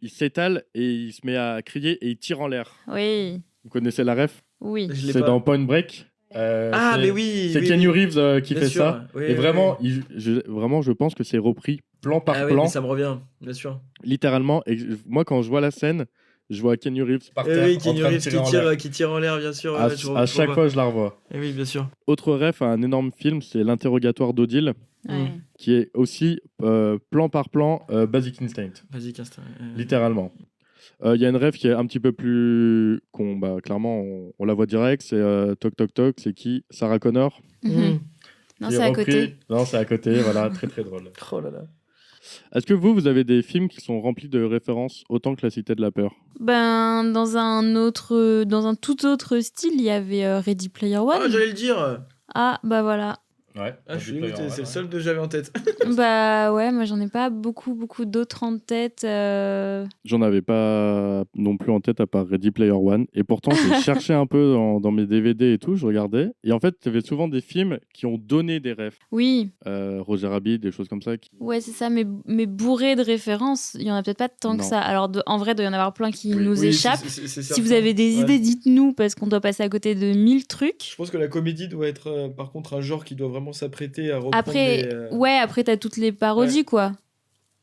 A: il s'étale et il se met à crier et il tire en l'air.
B: Oui,
A: Vous connaissez la ref?
B: oui.
C: Je l'ai
A: C'est
C: pas.
A: dans Point Break.
C: Ah, mais oui.
A: C'est
C: oui,
A: Keanu
C: oui.
A: Reeves qui
C: Bien
A: fait
C: sûr.
A: ça.
C: Oui,
A: Et
C: oui,
A: vraiment,
C: oui.
A: vraiment, je pense que c'est repris plan par
C: Ah oui,
A: plan,
C: mais ça me revient, bien sûr.
A: littéralement. Et moi, quand je vois la scène, je vois Keanu Reeves par terre
C: Oui,
A: en
C: Keanu
A: train de
C: Reeves
A: tirer en l'air.
C: qui tire en l'air, bien sûr.
A: À,
C: ouais, je
A: à chaque
C: vois.
A: fois, je la revois.
C: Eh oui, bien sûr.
A: Autre ref, un énorme film, c'est L'interrogatoire d'Odile,
B: Ouais.
A: qui est aussi plan par plan Basic Instinct,
C: Vas-y, Castin.
A: littéralement. Il y a une ref qui est un petit peu plus... clairement, on la voit direct, c'est Toc Toc Toc, c'est qui? Sarah Connor.
B: Mhm. Non,
A: qui
B: c'est
A: est
B: à
A: repris.
B: côté.
A: Non, c'est à côté, voilà, très très drôle.
C: Oh là là.
A: Est-ce que vous avez des films qui sont remplis de références autant que La Cité de la Peur?
B: Ben, dans un tout autre style, il y avait Ready Player One.
C: Ah, j'allais le dire.
B: Ah, bah voilà.
A: Ouais.
C: Ah, je suis dégoûté, c'est le seul que j'avais en tête.
B: Bah ouais, moi j'en ai pas beaucoup d'autres en tête.
A: J'en avais pas non plus en tête à part Ready Player One. Et pourtant, j'ai cherché un peu dans mes DVD et tout, je regardais. Et en fait, il y avait souvent des films qui ont donné des refs.
B: Oui,
A: Roger Rabbit, des choses comme ça.
B: ouais, c'est ça, mais bourré de références, il y en a peut-être pas tant que
A: Non.
B: ça. Alors en vrai, il doit y en avoir plein qui
C: Oui,
B: nous
C: oui,
B: échappent.
C: c'est
B: Si
C: certain.
B: vous avez des
C: Ouais.
B: idées, dites-nous, parce qu'on doit passer à côté de 1000 trucs.
C: Je pense que la comédie doit être, par contre, un genre qui doit vraiment s'apprêter à reprendre
B: Après,
C: des,
B: ouais, après, t'as toutes les parodies, quoi.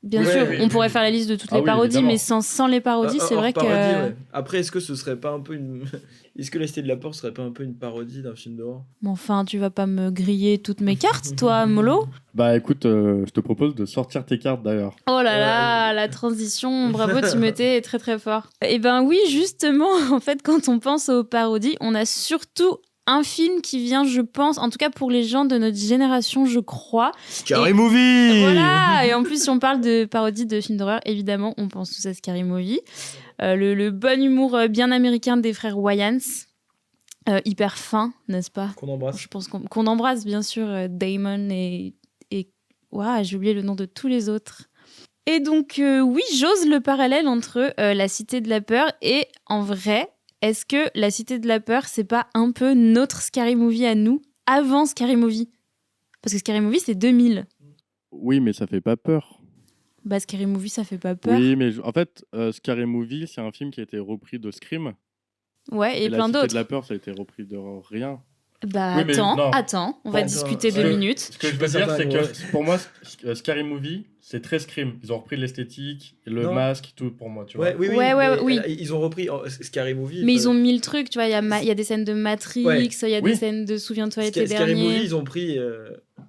B: Bien
C: Ouais,
B: sûr,
C: oui,
B: on
C: oui,
B: pourrait
C: oui.
B: faire la liste de toutes
A: Ah
B: les
A: oui,
B: parodies,
A: évidemment.
B: mais sans les parodies, c'est
C: hors
B: vrai que...
C: parodie, ouais. Après, est-ce que ce serait pas un peu une... Est-ce que La Cité de la Peur serait pas un peu une parodie d'un film d'horreur?
B: Mais enfin, tu vas pas me griller toutes mes cartes, toi, Molo?
A: Bah écoute, je te propose de sortir tes cartes d'ailleurs.
B: Oh là là, la transition, bravo Timothée, très très fort. Eh ben oui, justement, en fait, quand on pense aux parodies, on a surtout un film qui vient, je pense, en tout cas pour les gens de notre génération, je crois.
C: Scary Movie.
B: Voilà, et en plus, si on parle de parodie de films d'horreur, évidemment, on pense tous à Scary Movie. Le bon humour bien américain des frères Wayans. Hyper fin, n'est-ce pas?
C: Qu'on embrasse.
B: Je pense qu'on embrasse, bien sûr, Damon et... Ouah, j'ai oublié le nom de tous les autres. Et donc, oui, j'ose le parallèle entre La Cité de la Peur et, en vrai, est-ce que La Cité de la Peur, c'est pas un peu notre Scary Movie à nous, avant Scary Movie? Parce que Scary Movie, c'est 2000.
A: Oui, mais ça fait pas peur.
B: Bah, Scary Movie, ça fait pas peur.
A: Oui, mais en fait, Scary Movie, c'est un film qui a été repris de Scream.
B: Ouais, et
A: La
B: plein
A: Cité
B: d'autres.
A: de la Peur, ça a été repris de rien.
B: Bah,
A: Oui, mais non.
B: attends, on va
C: Attends,
B: discuter
C: ouais.
B: 2 minutes.
A: Ce que
C: Je
A: je
C: suis
A: veux
C: pas
A: dire,
C: certain,
A: c'est
C: moi.
A: que pour moi, Scary Movie, c'est très Scream. Ils ont repris l'esthétique, le
C: Non.
A: masque, tout pour moi, tu vois.
C: Ouais, oui, oui.
B: Ouais,
C: mais,
B: oui.
C: Ils ont repris Scary Movie.
B: Mais ils ont mis le truc, tu vois, il y a des scènes de Matrix,
C: Ouais.
B: il y a
A: Oui.
B: des scènes de Souviens-toi l'été
C: Scary
B: dernier.
C: Movie, ils ont pris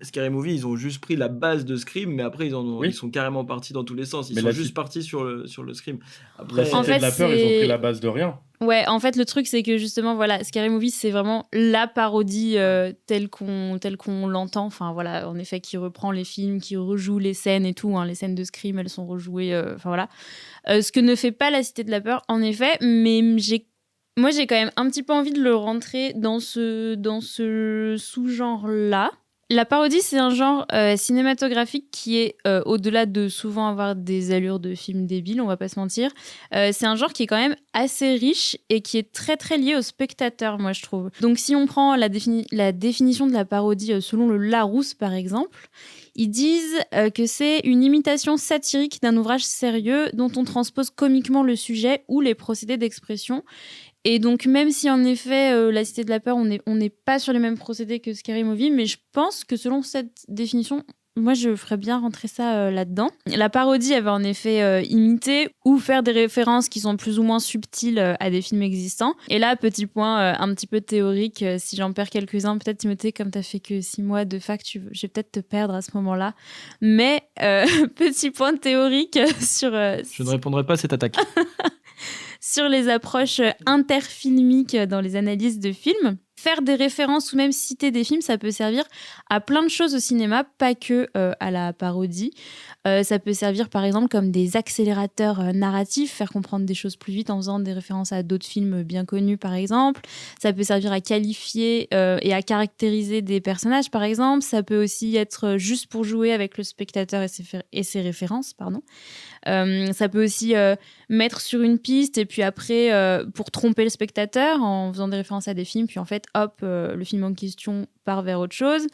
C: Scary Movie, ils ont juste pris la base de Scream, mais après ils
A: Oui.
C: sont carrément partis dans tous les sens. Ils
A: Mais
C: sont
A: la
C: juste
A: cité,
C: partis sur le Scream.
A: la
C: Après,
B: En
A: cité
B: fait,
A: de la peur, ils ont pris la
B: c'est.
A: base de rien.
B: Ouais, en fait, le truc, c'est que justement, voilà, Scary Movie, c'est vraiment la parodie telle qu'on l'entend. Enfin, voilà, en effet, qui reprend les films, qui rejoue les scènes et tout. Hein. Les scènes de Scream, elles sont rejouées. Enfin, voilà. Ce que ne fait pas La Cité de la Peur, en effet, mais moi, j'ai quand même un petit peu envie de le rentrer dans ce sous-genre-là. La parodie, c'est un genre cinématographique qui est, au-delà de souvent avoir des allures de films débiles, on va pas se mentir, c'est un genre qui est quand même assez riche et qui est très très lié au spectateur, moi je trouve. Donc si on prend la définition de la parodie selon le Larousse par exemple, ils disent que c'est une imitation satirique d'un ouvrage sérieux dont on transpose comiquement le sujet ou les procédés d'expression. Et donc, même si en effet, La Cité de la Peur, on n'est pas sur les mêmes procédés que Scary Movie, mais je pense que selon cette définition, moi, je ferais bien rentrer ça là-dedans. La parodie, elle va en effet imiter ou faire des références qui sont plus ou moins subtiles à des films existants. Et là, petit point un petit peu théorique, si j'en perds quelques-uns, peut-être Timothée, comme tu as fait que 6 mois de fac, je vais peut-être te perdre à ce moment-là. Mais petit point théorique sur,
C: je ne répondrai pas à cette attaque.
B: sur les approches interfilmiques dans les analyses de films. Faire des références ou même citer des films, ça peut servir à plein de choses au cinéma, pas que à la parodie. Ça peut servir par exemple comme des accélérateurs narratifs, faire comprendre des choses plus vite en faisant des références à d'autres films bien connus par exemple. Ça peut servir à qualifier et à caractériser des personnages par exemple. Ça peut aussi être juste pour jouer avec le spectateur et ses références, pardon. Ça peut aussi mettre sur une piste et puis après pour tromper le spectateur en faisant des références à des films, puis en fait hop, le film en question part vers autre chose.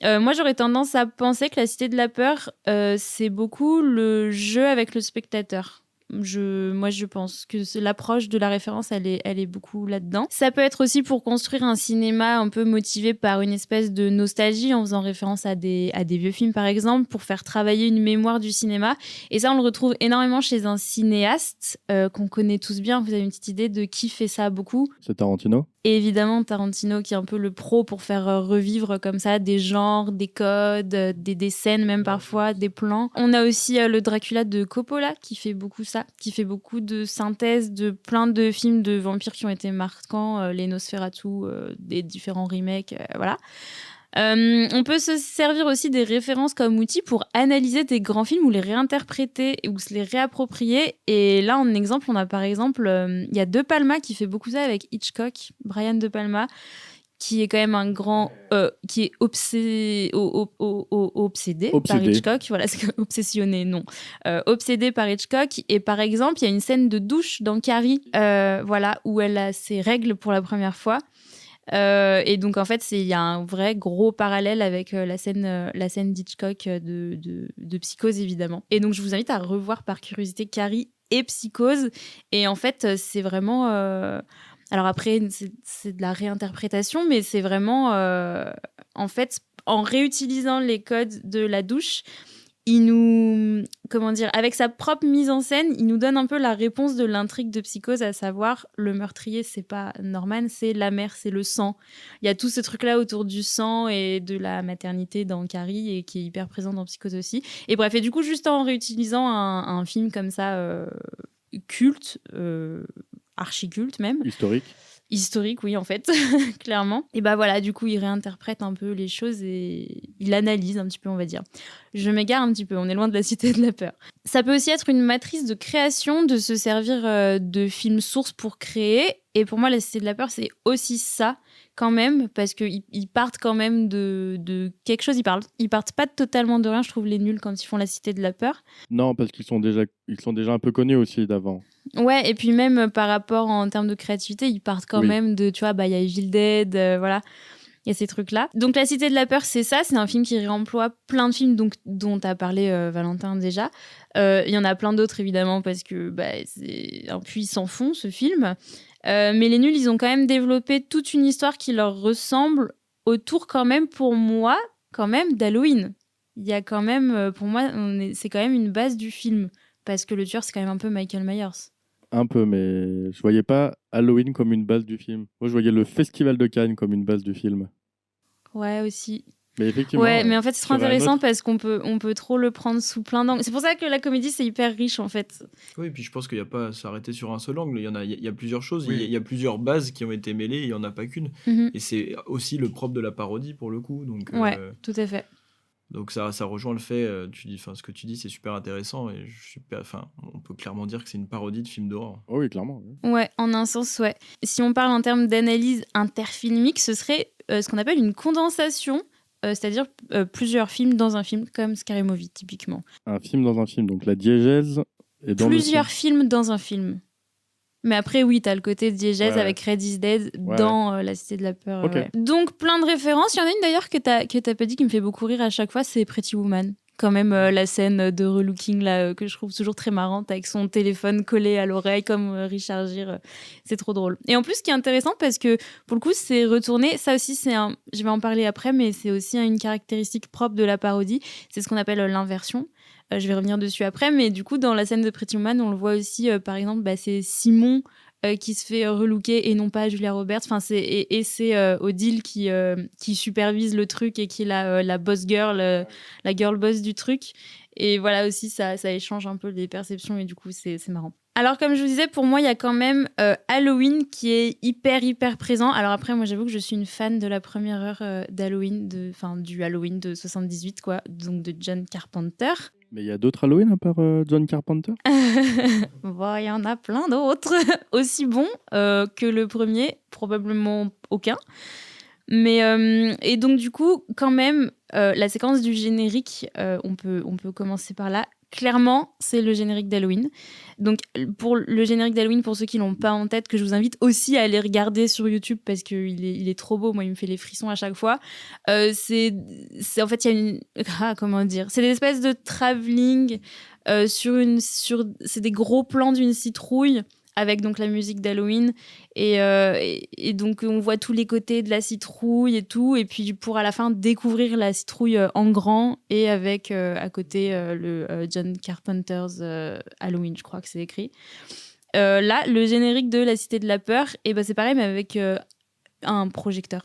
B: Moi j'aurais tendance à penser que La Cité de la Peur, c'est beaucoup le jeu avec le spectateur. Moi, je pense que l'approche de la référence, elle est beaucoup là-dedans. Ça peut être aussi pour construire un cinéma un peu motivé par une espèce de nostalgie, en faisant référence à des vieux films, par exemple, pour faire travailler une mémoire du cinéma. Et ça, on le retrouve énormément chez un cinéaste qu'on connaît tous bien. Vous avez une petite idée de qui fait ça beaucoup?
A: C'est Tarantino.
B: Et évidemment, Tarantino, qui est un peu le pro pour faire revivre comme ça des genres, des codes, des scènes même parfois, des plans. On a aussi le Dracula de Coppola qui fait beaucoup ça, qui fait beaucoup de synthèse de plein de films de vampires qui ont été marquants, les Nosferatu, des différents remakes, voilà. On peut se servir aussi des références comme outil pour analyser des grands films ou les réinterpréter ou se les réapproprier. Et là, en exemple, on a par exemple, il y a De Palma qui fait beaucoup ça avec Hitchcock, Brian De Palma, qui est quand même un grand, qui est obsédé par Hitchcock. Voilà, c'est obsessionné, non. Obsédé par Hitchcock. Et par exemple, il y a une scène de douche dans Carrie, voilà, où elle a ses règles pour la première fois. Et donc en fait il y a un vrai gros parallèle avec la scène d'Hitchcock de Psychose évidemment. Et donc je vous invite à revoir par curiosité Carrie et Psychose. Et en fait c'est vraiment alors après c'est de la réinterprétation, mais c'est vraiment en fait en réutilisant les codes de la douche, il nous, comment dire, avec sa propre mise en scène, il nous donne un peu la réponse de l'intrigue de Psychose, à savoir le meurtrier, c'est pas Norman, c'est la mère, c'est le sang. Il y a tout ce truc-là autour du sang et de la maternité dans Carrie et qui est hyper présent dans Psychose aussi. Et bref, et du coup, juste en réutilisant un film comme ça, culte, archi-culte même. Historique, oui, en fait, clairement. Et bah voilà, du coup, il réinterprète un peu les choses et il analyse un petit peu, on va dire. Je m'égare un petit peu, on est loin de La Cité de la Peur. Ça peut aussi être une matrice de création, de se servir de films sources pour créer. Et pour moi, La Cité de la Peur, c'est aussi ça, quand même, parce qu'ils partent quand même de quelque chose. Ils partent pas totalement de rien, je trouve, les nuls, quand ils font La Cité de la Peur.
A: Non, parce qu'ils sont déjà un peu connus aussi d'avant.
B: Ouais, et puis même par rapport en termes de créativité, ils partent quand même de, tu vois, bah il y a Evil Dead, voilà, il y a ces trucs-là. Donc La Cité de la Peur, c'est ça, c'est un film qui réemploie plein de films dont t'as parlé Valentin déjà. Il y en a plein d'autres évidemment parce que bah, c'est un puits sans fond ce film. Mais les nuls, ils ont quand même développé toute une histoire qui leur ressemble autour quand même, pour moi, quand même d'Halloween. Il y a quand même, pour moi, c'est quand même une base du film parce que le tueur, c'est quand même un peu Michael Myers.
A: Un peu, mais je voyais pas Halloween comme une base du film. Moi, je voyais le Festival de Cannes comme une base du film.
B: Ouais, aussi.
A: Mais effectivement,
B: Ouais, mais en fait, c'est trop
A: sur un
B: intéressant
A: autre-
B: parce on peut trop le prendre sous plein d'angles. C'est pour ça que la comédie, c'est hyper riche, en fait.
C: Oui, et puis je pense qu'il y a pas à s'arrêter sur un seul angle. Il y a plusieurs choses,
A: Oui.
C: il y a plusieurs bases qui ont été mêlées, il y en a pas qu'une.
B: Mhm.
C: Et c'est aussi le propre de la parodie pour le coup.
B: Ouais, tout à fait.
C: Donc ça rejoint le fait, ce que tu dis, c'est super intéressant et on peut clairement dire que c'est une parodie de film d'horreur.
A: Oh oui, clairement. Oui.
B: Ouais, en un sens, ouais. Si on parle en termes d'analyse interfilmique, ce serait ce qu'on appelle une condensation, c'est-à-dire plusieurs films dans un film, comme Scary Movie, typiquement.
A: Un film dans un film, donc la diégèse est dans
B: Plusieurs
A: le film.
B: films dans un film. Mais après, oui, t'as le côté diégèse
A: Ouais.
B: avec Red is Dead
A: Ouais,
B: dans La Cité de la Peur.
A: Ok.
B: Ouais. Donc, plein de références. Il y en a une d'ailleurs que t'as pas dit qui me fait beaucoup rire à chaque fois, c'est Pretty Woman. Quand même, la scène de relooking là, que je trouve toujours très marrante avec son téléphone collé à l'oreille comme Richard Gere. C'est trop drôle. Et en plus, ce qui est intéressant, parce que pour le coup, c'est retourné. Ça aussi, je vais en parler après, mais c'est aussi une caractéristique propre de la parodie. C'est ce qu'on appelle l'inversion. Je vais revenir dessus après, mais du coup, dans la scène de Pretty Woman, on le voit aussi, par exemple, c'est Simon qui se fait relooker et non pas Julia Roberts. Enfin, c'est Odile qui supervise le truc et qui est la boss girl, la girl boss du truc. Et voilà aussi, ça échange un peu les perceptions et du coup, c'est marrant. Alors, comme je vous disais, pour moi, il y a quand même Halloween qui est hyper présent. Alors après, moi, j'avoue que je suis une fan de la première heure d'Halloween, du Halloween de 78, quoi, donc de John Carpenter.
A: Mais il y a d'autres Halloween à part John Carpenter?
B: Bon, il y en a plein d'autres, aussi bons que le premier, probablement aucun. Mais et donc du coup, quand même, la séquence du générique, on peut commencer par là. Clairement, c'est le générique d'Halloween. Donc pour le générique d'Halloween, pour ceux qui l'ont pas en tête, que je vous invite aussi à aller regarder sur YouTube parce qu'il est trop beau. Moi, il me fait les frissons à chaque fois. C'est en fait, il y a une comment dire, c'est des espèces de travelling c'est des gros plans d'une citrouille avec donc la musique d'Halloween et donc on voit tous les côtés de la citrouille et tout, et puis pour à la fin découvrir la citrouille en grand et avec à côté le John Carpenter's Halloween, je crois que c'est écrit. Là, le générique de La Cité de la Peur, et c'est pareil mais avec un projecteur.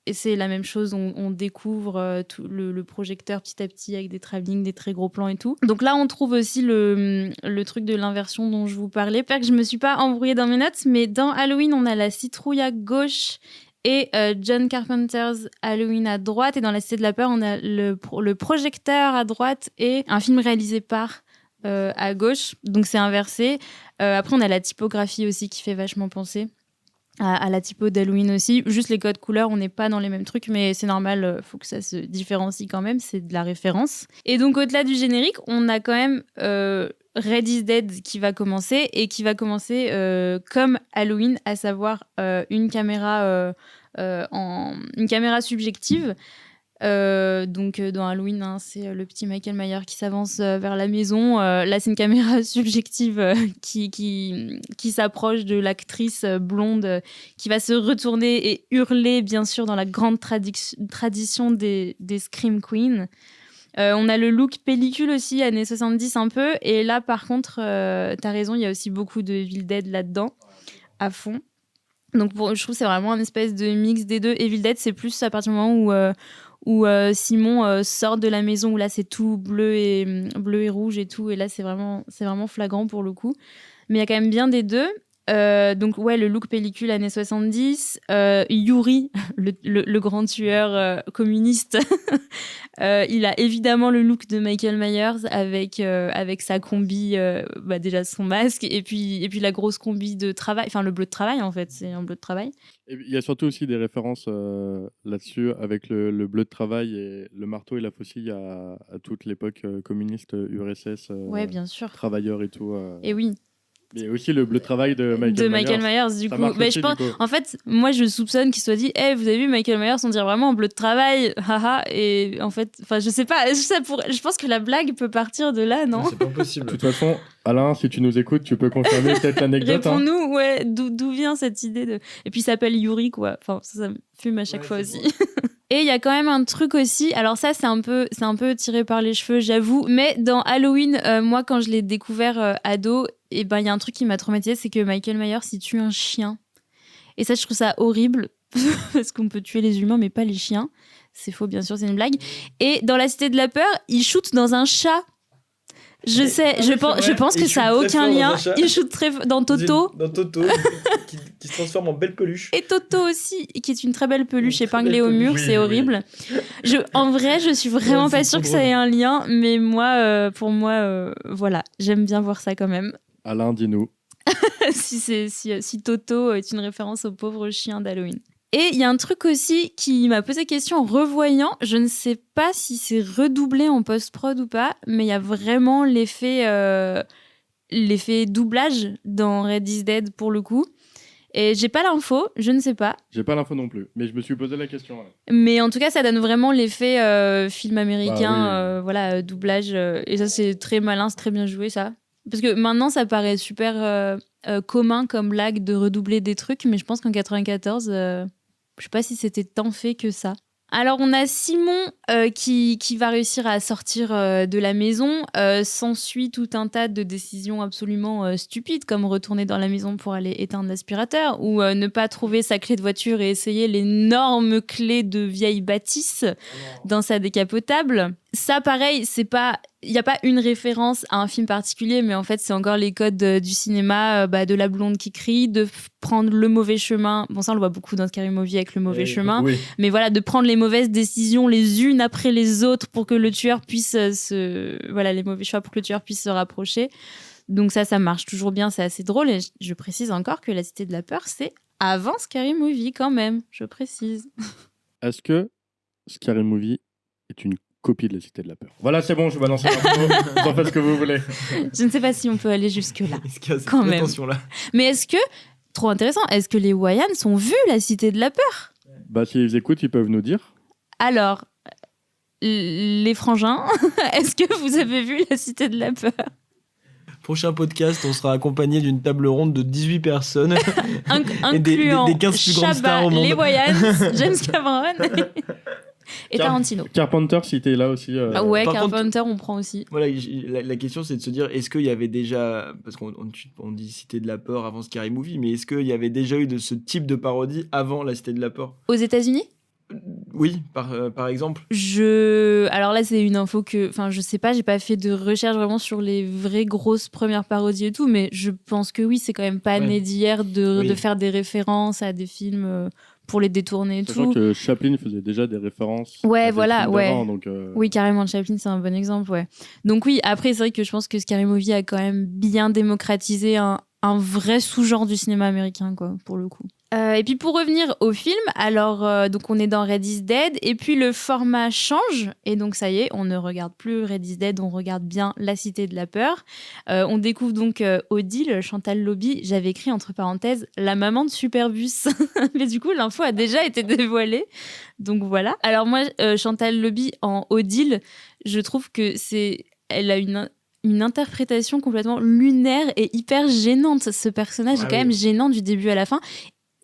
B: Et c'est la même chose, on découvre tout le projecteur petit à petit avec des travelling, des très gros plans et tout. Donc là, on trouve aussi le truc de l'inversion dont je vous parlais. J'espère que je me suis pas embrouillée dans mes notes, mais dans Halloween, on a la citrouille à gauche et John Carpenter's Halloween à droite. Et dans La Cité de la Peur, on a le projecteur à droite et un film réalisé par à gauche. Donc c'est inversé. Après, on a la typographie aussi qui fait vachement penser à la typo d'Halloween aussi. Juste les codes couleurs, on n'est pas dans les mêmes trucs, mais c'est normal, faut que ça se différencie quand même, c'est de la référence. Et donc au-delà du générique, on a quand même Red is Dead qui va commencer, et qui va commencer comme Halloween, à savoir une caméra subjective. Donc dans Halloween, hein, c'est le petit Michael Myers qui s'avance vers la maison. Là, c'est une caméra subjective qui s'approche de l'actrice blonde qui va se retourner et hurler, bien sûr, dans la grande tradition des Scream Queens. On a le look pellicule aussi, années 70 un peu. Et là, par contre, t'as raison, il y a aussi beaucoup de Evil Dead là-dedans, à fond. Donc je trouve que c'est vraiment un espèce de mix des deux. Evil Dead, c'est plus à partir du moment où Simon sort de la maison, où là c'est tout bleu et rouge et tout, et là c'est vraiment flagrant pour le coup. Mais il y a quand même bien des deux. Donc ouais, le look pellicule années 70, Yuri, le grand tueur communiste, il a évidemment le look de Michael Myers avec sa combi, déjà son masque, et puis la grosse combi de travail, enfin le bleu de travail en fait, c'est un bleu de travail.
A: Et il y a surtout aussi des références là-dessus avec le bleu de travail et le marteau et la faucille à toute l'époque communiste, URSS,
B: Ouais, bien sûr.
A: travailleurs et tout.
B: Et oui.
A: Mais aussi le bleu de travail de Michael
B: Myers, du
A: ça
B: coup.
A: marche
B: Mais
A: aussi,
B: je pense,
A: du coup.
B: en fait, moi je soupçonne qu'il soit dit, vous avez vu Michael Myers, on dirait vraiment en bleu de travail, haha. Et en fait, je sais pas, je pense que la blague peut partir de là, non?
C: C'est pas possible.
A: De toute façon, Alain, si tu nous écoutes, tu peux confirmer peut-être l'anecdote.
B: Réponds-nous, ouais, d'où vient cette idée de. Et puis il s'appelle Yuri, quoi. Enfin, ça me fume à chaque fois aussi. Et il y a quand même un truc aussi, alors ça c'est un peu tiré par les cheveux, j'avoue, mais dans Halloween, moi quand je l'ai découvert ado, et il y a un truc qui m'a traumatisé, c'est que Michael Myers il tue un chien. Et ça, je trouve ça horrible parce qu'on peut tuer les humains mais pas les chiens. C'est faux, bien sûr, c'est une blague. Et dans La Cité de la Peur, il shoot dans un chat. Je pense que ça a aucun lien. Il shoot très dans Toto.
C: Dans Toto, qui se transforme en belle peluche.
B: Et Toto aussi, qui est une très belle peluche épinglée au mur, c'est horrible. En vrai, je suis vraiment pas sûre que ça ait un lien, mais moi, pour moi, voilà, j'aime bien voir ça quand même.
A: Alain, dis-nous.
B: si Toto est une référence au pauvre chien d'Halloween. Et il y a un truc aussi qui m'a posé question en revoyant. Je ne sais pas si c'est redoublé en post-prod ou pas, mais il y a vraiment l'effet doublage dans Red is Dead pour le coup. Et j'ai pas l'info, je ne sais pas.
A: J'ai pas l'info non plus, mais je me suis posé la question. Ouais.
B: Mais en tout cas, ça donne vraiment l'effet film
A: Bah
B: américain,
A: oui.
B: doublage. Et ça, c'est très malin, c'est très bien joué, ça. Parce que maintenant, ça paraît super commun comme blague de redoubler des trucs, mais je pense qu'en 94, je sais pas si c'était tant fait que ça. Alors, on a Simon qui va réussir à sortir de la maison. S'ensuit tout un tas de décisions absolument stupides, comme retourner dans la maison pour aller éteindre l'aspirateur, ou ne pas trouver sa clé de voiture et essayer l'énorme clé de vieille bâtisse dans sa décapotable. Ça, pareil, il n'y a pas une référence à un film particulier, mais en fait, c'est encore les codes du cinéma, de la blonde qui crie, de prendre le mauvais chemin. Bon, ça, on le voit beaucoup dans Scary Movie avec le mauvais chemin.
A: Oui.
B: Mais voilà, de prendre les mauvaises décisions les unes après les autres pour que le tueur puisse les mauvais choix pour que le tueur puisse se rapprocher. Donc ça marche toujours bien, c'est assez drôle. Et je précise encore que La Cité de la Peur, c'est avant Scary Movie quand même, je précise.
A: Est-ce que Scary Movie est une copie de La Cité de la Peur? Voilà, c'est bon, je vais lancer l'info. Vous en faites ce que vous voulez.
B: Je ne sais pas si on peut aller jusque-là.
C: Est-ce qu'il y a cette
B: Quand même.
C: prétention-là ?
B: Mais est-ce que, trop intéressant, est-ce que les Wayans ont vu La Cité de la Peur ?
A: Bah, s'ils écoutent, ils peuvent nous dire.
B: Alors, les frangins, est-ce que vous avez vu La Cité de la Peur ?
C: Prochain podcast, on sera accompagné d'une table ronde de 18 personnes. Et
B: Incluant
C: des 15 plus grandes stars au monde.
B: les Wayans, James Cameron et Tarantino.
A: Carpenter, si t'es là aussi.
B: Ouais,
C: Par
B: Carpenter, on prend aussi.
C: Voilà, la question c'est de se dire, est-ce qu'il y avait déjà, parce qu'on dit Cité de la Peur avant Scary Movie, mais est-ce qu'il y avait déjà eu de ce type de parodie avant la Cité de la Peur ?
B: Aux États-Unis ?
C: Oui, par exemple.
B: Alors là, c'est une info que... Enfin, je sais pas, j'ai pas fait de recherche vraiment sur les vraies grosses premières parodies et tout, mais je pense que oui, c'est quand même pas né d'hier de faire des références à des films pour les détourner et
A: Sachant
B: tout.
A: que Chaplin faisait déjà des références.
B: Ouais,
A: à des
B: voilà,
A: films
B: ouais.
A: d'avant, donc,
B: Oui, carrément, Chaplin, c'est un bon exemple, ouais. Donc oui, après, c'est vrai que je pense que Scary Movie a quand même bien démocratisé un vrai sous-genre du cinéma américain, quoi, pour le coup. Et puis pour revenir au film, alors donc on est dans Red is Dead et puis le format change et donc ça y est, on ne regarde plus Red is Dead, on regarde bien La Cité de la Peur. On découvre donc Odile, Chantal Lobby, j'avais écrit entre parenthèses la maman de Superbus, mais du coup l'info a déjà été dévoilée, donc voilà. Alors moi Chantal Lobby en Odile, je trouve que elle a une interprétation complètement lunaire et hyper gênante. Ce personnage est quand même gênant du début à la fin.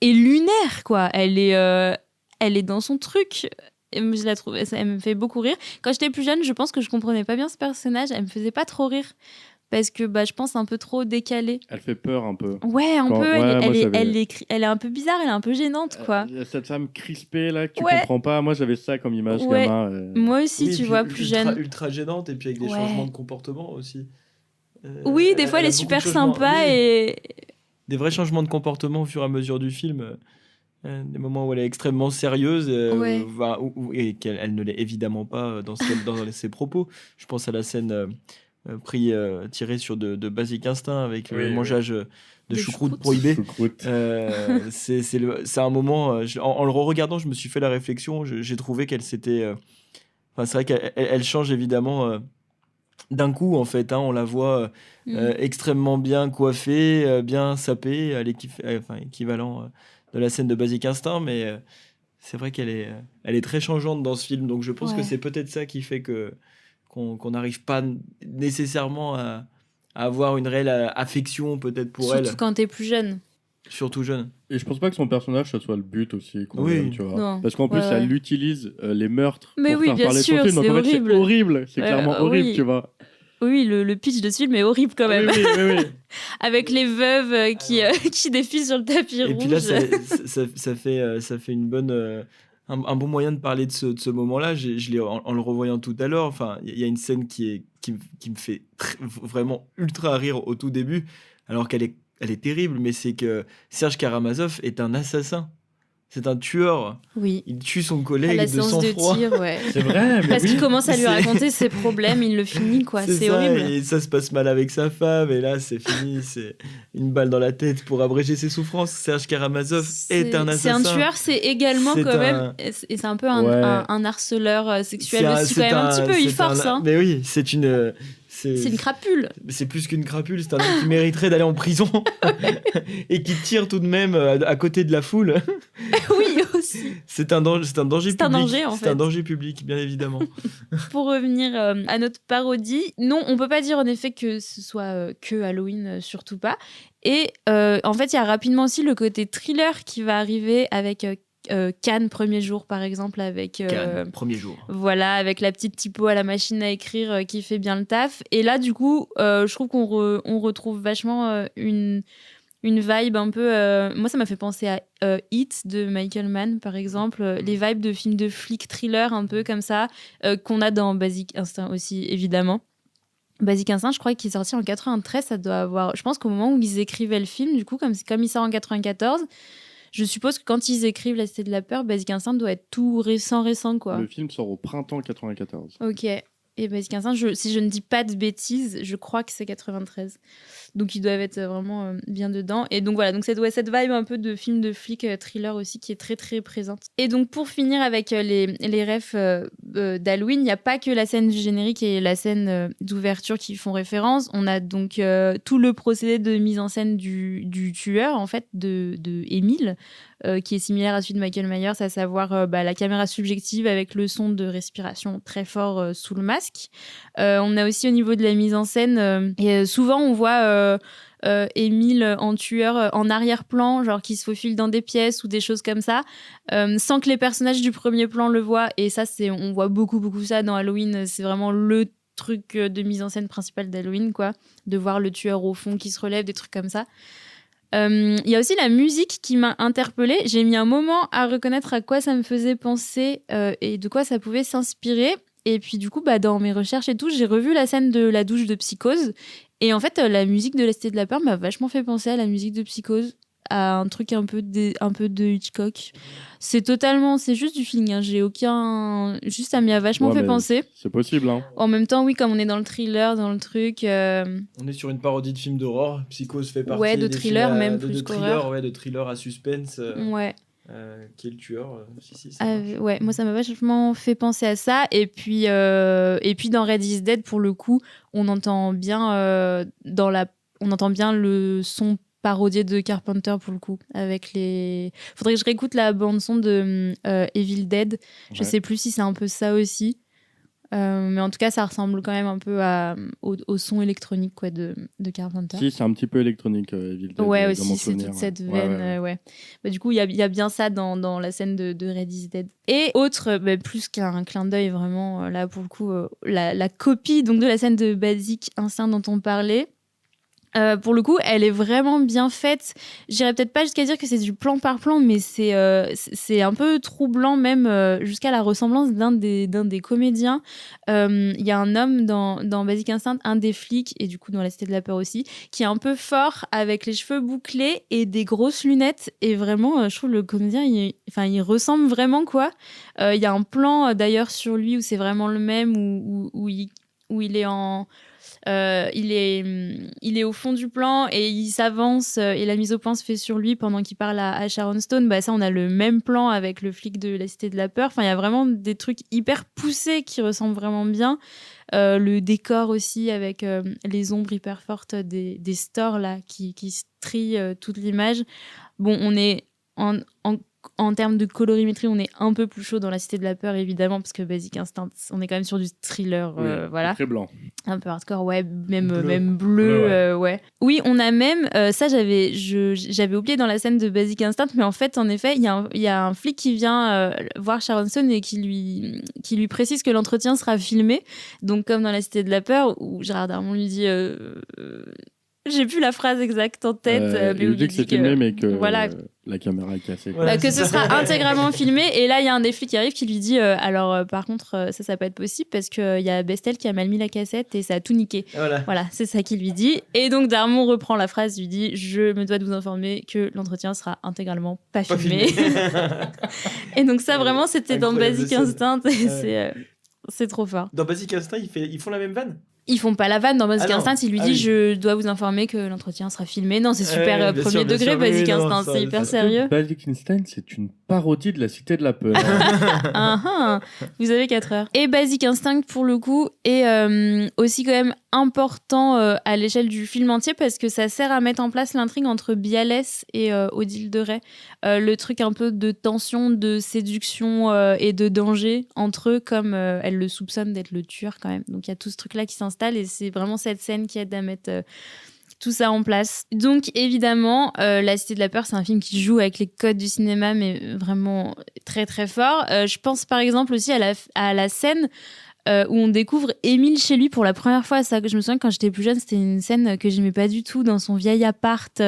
B: Et lunaire, quoi. Elle est dans son truc. Et je la trouve, elle me fait beaucoup rire. Quand j'étais plus jeune, je pense que je comprenais pas bien ce personnage. Elle me faisait pas trop rire. Parce que je pense un peu trop décalée.
A: Elle fait peur un peu.
B: Ouais, un peu.
A: Ouais,
B: Elle est un peu bizarre, elle est un peu gênante, quoi.
A: Il y a cette femme crispée là que tu comprends pas. Moi, j'avais ça comme image
B: Ouais.
A: gamin.
B: Moi aussi, tu vois, plus jeune.
C: Ultra gênante et puis avec des changements de comportement aussi.
B: Oui, des fois, elle est super sympa et...
C: Des vrais changements de comportement au fur et à mesure du film. Des moments où elle est extrêmement sérieuse et qu'elle ne l'est évidemment pas dans ses propos. Je pense à la scène tirée sur de Basic Instinct avec le mangeage de choucroute prohibé. C'est un moment... en le re-regardant, je me suis fait la réflexion. J'ai trouvé qu'elle s'était... c'est vrai qu'elle change évidemment... d'un coup, en fait, on la voit extrêmement bien coiffée, bien sapée, équivalent de la scène de Basic Instinct, mais c'est vrai qu'elle est très changeante dans ce film, donc je pense que c'est peut-être ça qui fait qu'on n'arrive pas nécessairement à avoir une réelle affection peut-être pour elle.
B: Surtout quand t'es plus jeune.
C: Surtout jeune.
A: Et je pense pas que son personnage, ça soit le but aussi. Tu vois.
B: Non.
A: Parce qu'en plus, elle utilise les meurtres pour faire
B: bien
A: parler
B: sûr,
A: de son film. Donc en fait, c'est horrible. C'est clairement horrible, tu vois.
B: Oui, le pitch de ce film est horrible quand même.
A: Oui.
B: Avec les veuves qui défilent sur le tapis rouge.
C: Et puis là, ça fait une bonne un bon moyen de parler de ce moment-là, je l'ai en le revoyant tout à l'heure. Enfin, il y a une scène qui me fait vraiment ultra rire au tout début, alors elle est terrible, mais c'est que Serge Karamazov est un assassin. C'est un tueur.
B: Oui.
C: Il tue son
B: À la
C: collègue de
B: séance de
C: sang-froid.
B: tir, ouais.
A: C'est vrai, mais
B: Parce
A: oui.
B: qu'il commence à lui
C: C'est-
B: raconter ses problèmes, il le finit, quoi. C'est
C: ça,
B: horrible.
C: et ça se passe mal avec sa femme, et là c'est fini, c'est une balle dans la tête pour abréger ses souffrances. Serge Karamazov est un
B: C'est
C: assassin.
B: un tueur, c'est également
C: C'est
B: quand même,
C: un-
B: et c'est un peu un,
A: Ouais.
B: un harceleur sexuel
C: C'est
B: aussi, quand même, un petit peu, il force, hein.
C: Mais oui, c'est
B: C'est une crapule.
C: c'est plus qu'une crapule, c'est un homme qui mériterait d'aller en prison et qui tire tout de même à côté de la foule.
B: Oui, aussi.
C: C'est un danger
B: C'est un
C: public.
B: danger, en
C: C'est un
B: fait.
C: danger public, bien évidemment.
B: Pour revenir à notre parodie, non, on peut pas dire en effet que ce soit que Halloween, surtout pas. Et en fait, il y a rapidement aussi le côté thriller qui va arriver avec Cannes, premier jour, par exemple, avec...
C: Cannes, premier jour.
B: Voilà, avec la petite typo à la machine à écrire qui fait bien le taf. Et là, du coup, je trouve on retrouve vachement une vibe un peu... moi, ça m'a fait penser à Hit de Michael Mann, par exemple. Les vibes de films de flic thriller, un peu comme ça, qu'on a dans Basic Instinct aussi, évidemment. Basic Instinct, je crois qu'il est sorti en 93, ça doit avoir... Je pense qu'au moment où ils écrivaient le film, du coup, comme il sort en 94... Je suppose que quand ils écrivent La Cité de la Peur, Basic Instinct doit être tout récent, quoi.
A: Le film sort au printemps 94.
B: Ok. Et Basic Instinct, si je ne dis pas de bêtises, je crois que c'est 93. Donc ils doivent être vraiment bien dedans. Et donc voilà, donc cette vibe un peu de film de flic thriller aussi qui est très très présente. Et donc pour finir avec les refs d'Halloween, il n'y a pas que la scène du générique et la scène d'ouverture qui font référence. On a donc tout le procédé de mise en scène du tueur, en fait, de Émile, qui est similaire à celui de Michael Myers, à savoir la caméra subjective avec le son de respiration très fort sous le masque. On a aussi au niveau de la mise en scène, et souvent on voit Émile en tueur en arrière-plan, genre qui se faufile dans des pièces ou des choses comme ça, sans que les personnages du premier plan le voient. Et ça, on voit beaucoup ça dans Halloween. C'est vraiment le truc de mise en scène principal d'Halloween, quoi, de voir le tueur au fond qui se relève, des trucs comme ça. Il y a aussi la musique qui m'a interpellée. J'ai mis un moment à reconnaître à quoi ça me faisait penser et de quoi ça pouvait s'inspirer. Et puis du coup, dans mes recherches et tout, j'ai revu la scène de la douche de Psychose. Et en fait, la musique de La Cité de la Peur m'a vachement fait penser à la musique de Psychose, à un truc un peu de Hitchcock. C'est juste du feeling, hein. Juste, ça m'y a vachement
A: Ouais,
B: fait
A: mais
B: penser.
A: C'est possible, hein.
B: En même temps, oui, comme on est dans le thriller, dans le truc...
C: On est sur une parodie de film d'horreur. Psychose fait partie
B: Ouais, de
C: des
B: thriller,
C: films
B: même
C: de
B: plus
C: thriller,
B: qu'horreur.
C: ouais, de thriller à suspense.
B: Ouais.
C: Qui est le tueur. Si, ça marche.
B: Ouais, moi ça m'a vachement fait penser à ça. Et puis dans Red is Dead, pour le coup, on entend bien le son parodié de Carpenter pour le coup. Faudrait que je réécoute la bande son de Evil Dead. Je
A: Ouais.
B: sais plus si c'est un peu ça aussi. Mais en tout cas, ça ressemble quand même un peu au son électronique, quoi, de Carpenter.
A: Si, c'est un petit peu électronique, Evil Dead,
B: Ouais,
A: dans
B: aussi,
A: mon
B: c'est
A: souvenir,
B: toute
A: ouais.
B: cette
A: Ouais,
B: veine.
A: ouais.
B: Ouais. Du coup, il y a bien ça dans la scène de Red is Dead. Et autre, plus qu'un clin d'œil, vraiment, là, pour le coup, la copie donc, de la scène de Basic Instinct dont on parlait. Pour le coup, elle est vraiment bien faite. J'irais peut-être pas jusqu'à dire que c'est du plan par plan, mais c'est un peu troublant même, jusqu'à la ressemblance d'un des comédiens. Il y a un homme dans Basic Instinct, un des flics, et du coup dans La Cité de la Peur aussi, qui est un peu fort, avec les cheveux bouclés et des grosses lunettes. Et vraiment, je trouve le comédien, il ressemble vraiment, quoi. Il y a un plan d'ailleurs sur lui où c'est vraiment le même, où il est en... il est au fond du plan et il s'avance et la mise au point se fait sur lui pendant qu'il parle à Sharon Stone. Ça, on a le même plan avec le flic de La Cité de la Peur. Enfin, il y a vraiment des trucs hyper poussés qui ressemblent vraiment bien. Le décor aussi avec les ombres hyper fortes des stores là, qui trient toute l'image. Bon, on est en termes de colorimétrie, on est un peu plus chaud dans La Cité de la Peur, évidemment, parce que Basic Instinct, on est quand même sur du thriller,
A: Oui,
B: voilà.
A: très blanc.
B: Un peu hardcore, ouais, même
C: Bleu.
B: bleu, ouais. Oui, on a même, ça j'avais oublié dans la scène de Basic Instinct, mais en fait, en effet, il y a un flic qui vient voir Sharon Stone et qui lui précise que l'entretien sera filmé. Donc, comme dans La Cité de la Peur, où Gérard Darmon lui dit J'ai plus la phrase exacte en tête. Mais
A: il
B: où
A: dit
B: il
A: que c'est
B: dit
A: filmé, mais que
B: voilà.
A: la caméra est cassée.
C: Voilà.
B: Que ce sera intégralement filmé. Et là, il y a un des flics qui arrive qui lui dit par contre, ça peut être possible parce qu'il y a Bestel qui a mal mis la cassette et ça a tout niqué. Voilà, c'est ça qu'il lui dit. Et donc, Darmon reprend la phrase, lui dit je me dois de vous informer que l'entretien sera intégralement pas filmé. Et donc, ça, vraiment, c'était dans Basic Instinct. Et c'est trop fort.
C: Dans Basic Instinct, ils font la même vanne.
B: Ils font pas la vanne dans Basic
C: Ah non.
B: Instinct, il lui dit
C: oui.
B: je dois vous informer que l'entretien sera filmé. Non, c'est super
C: bien
B: premier
C: sûr, bien
B: degré
C: sûr,
B: Basic
C: oui, non,
B: Instinct,
C: ça,
B: c'est hyper
C: parce que
B: sérieux.
A: Basic Instinct, c'est une parodie de la Cité de la Peur.
B: Vous avez 4 heures. Et Basic Instinct, pour le coup, est aussi quand même important à l'échelle du film entier parce que ça sert à mettre en place l'intrigue entre Bialès et Odile de Ray. Le truc un peu de tension, de séduction et de danger entre eux, comme elle le soupçonne d'être le tueur quand même. Donc il y a tout ce truc-là qui s'installe et c'est vraiment cette scène qui aide à mettre tout ça en place. Donc évidemment, La Cité de la Peur, c'est un film qui joue avec les codes du cinéma, mais vraiment très très fort. Je pense par exemple aussi à la scène où on découvre Émile chez lui pour la première fois. Ça, je me souviens quand j'étais plus jeune, c'était une scène que j'aimais pas du tout dans son vieil appart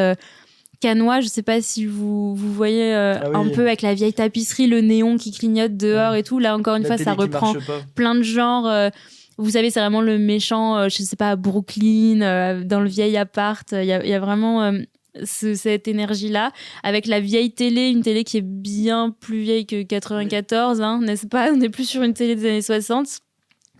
B: canois. Je sais pas si vous voyez un peu avec la vieille tapisserie, le néon qui clignote dehors et tout. Là encore une fois, ça reprend plein de genres. Vous savez, c'est vraiment le méchant, je sais pas, à Brooklyn, dans le vieil appart. Il y a vraiment cette énergie-là. Avec la vieille télé, une télé qui est bien plus vieille que 94, hein, n'est-ce pas ? On n'est plus sur une télé des années 60,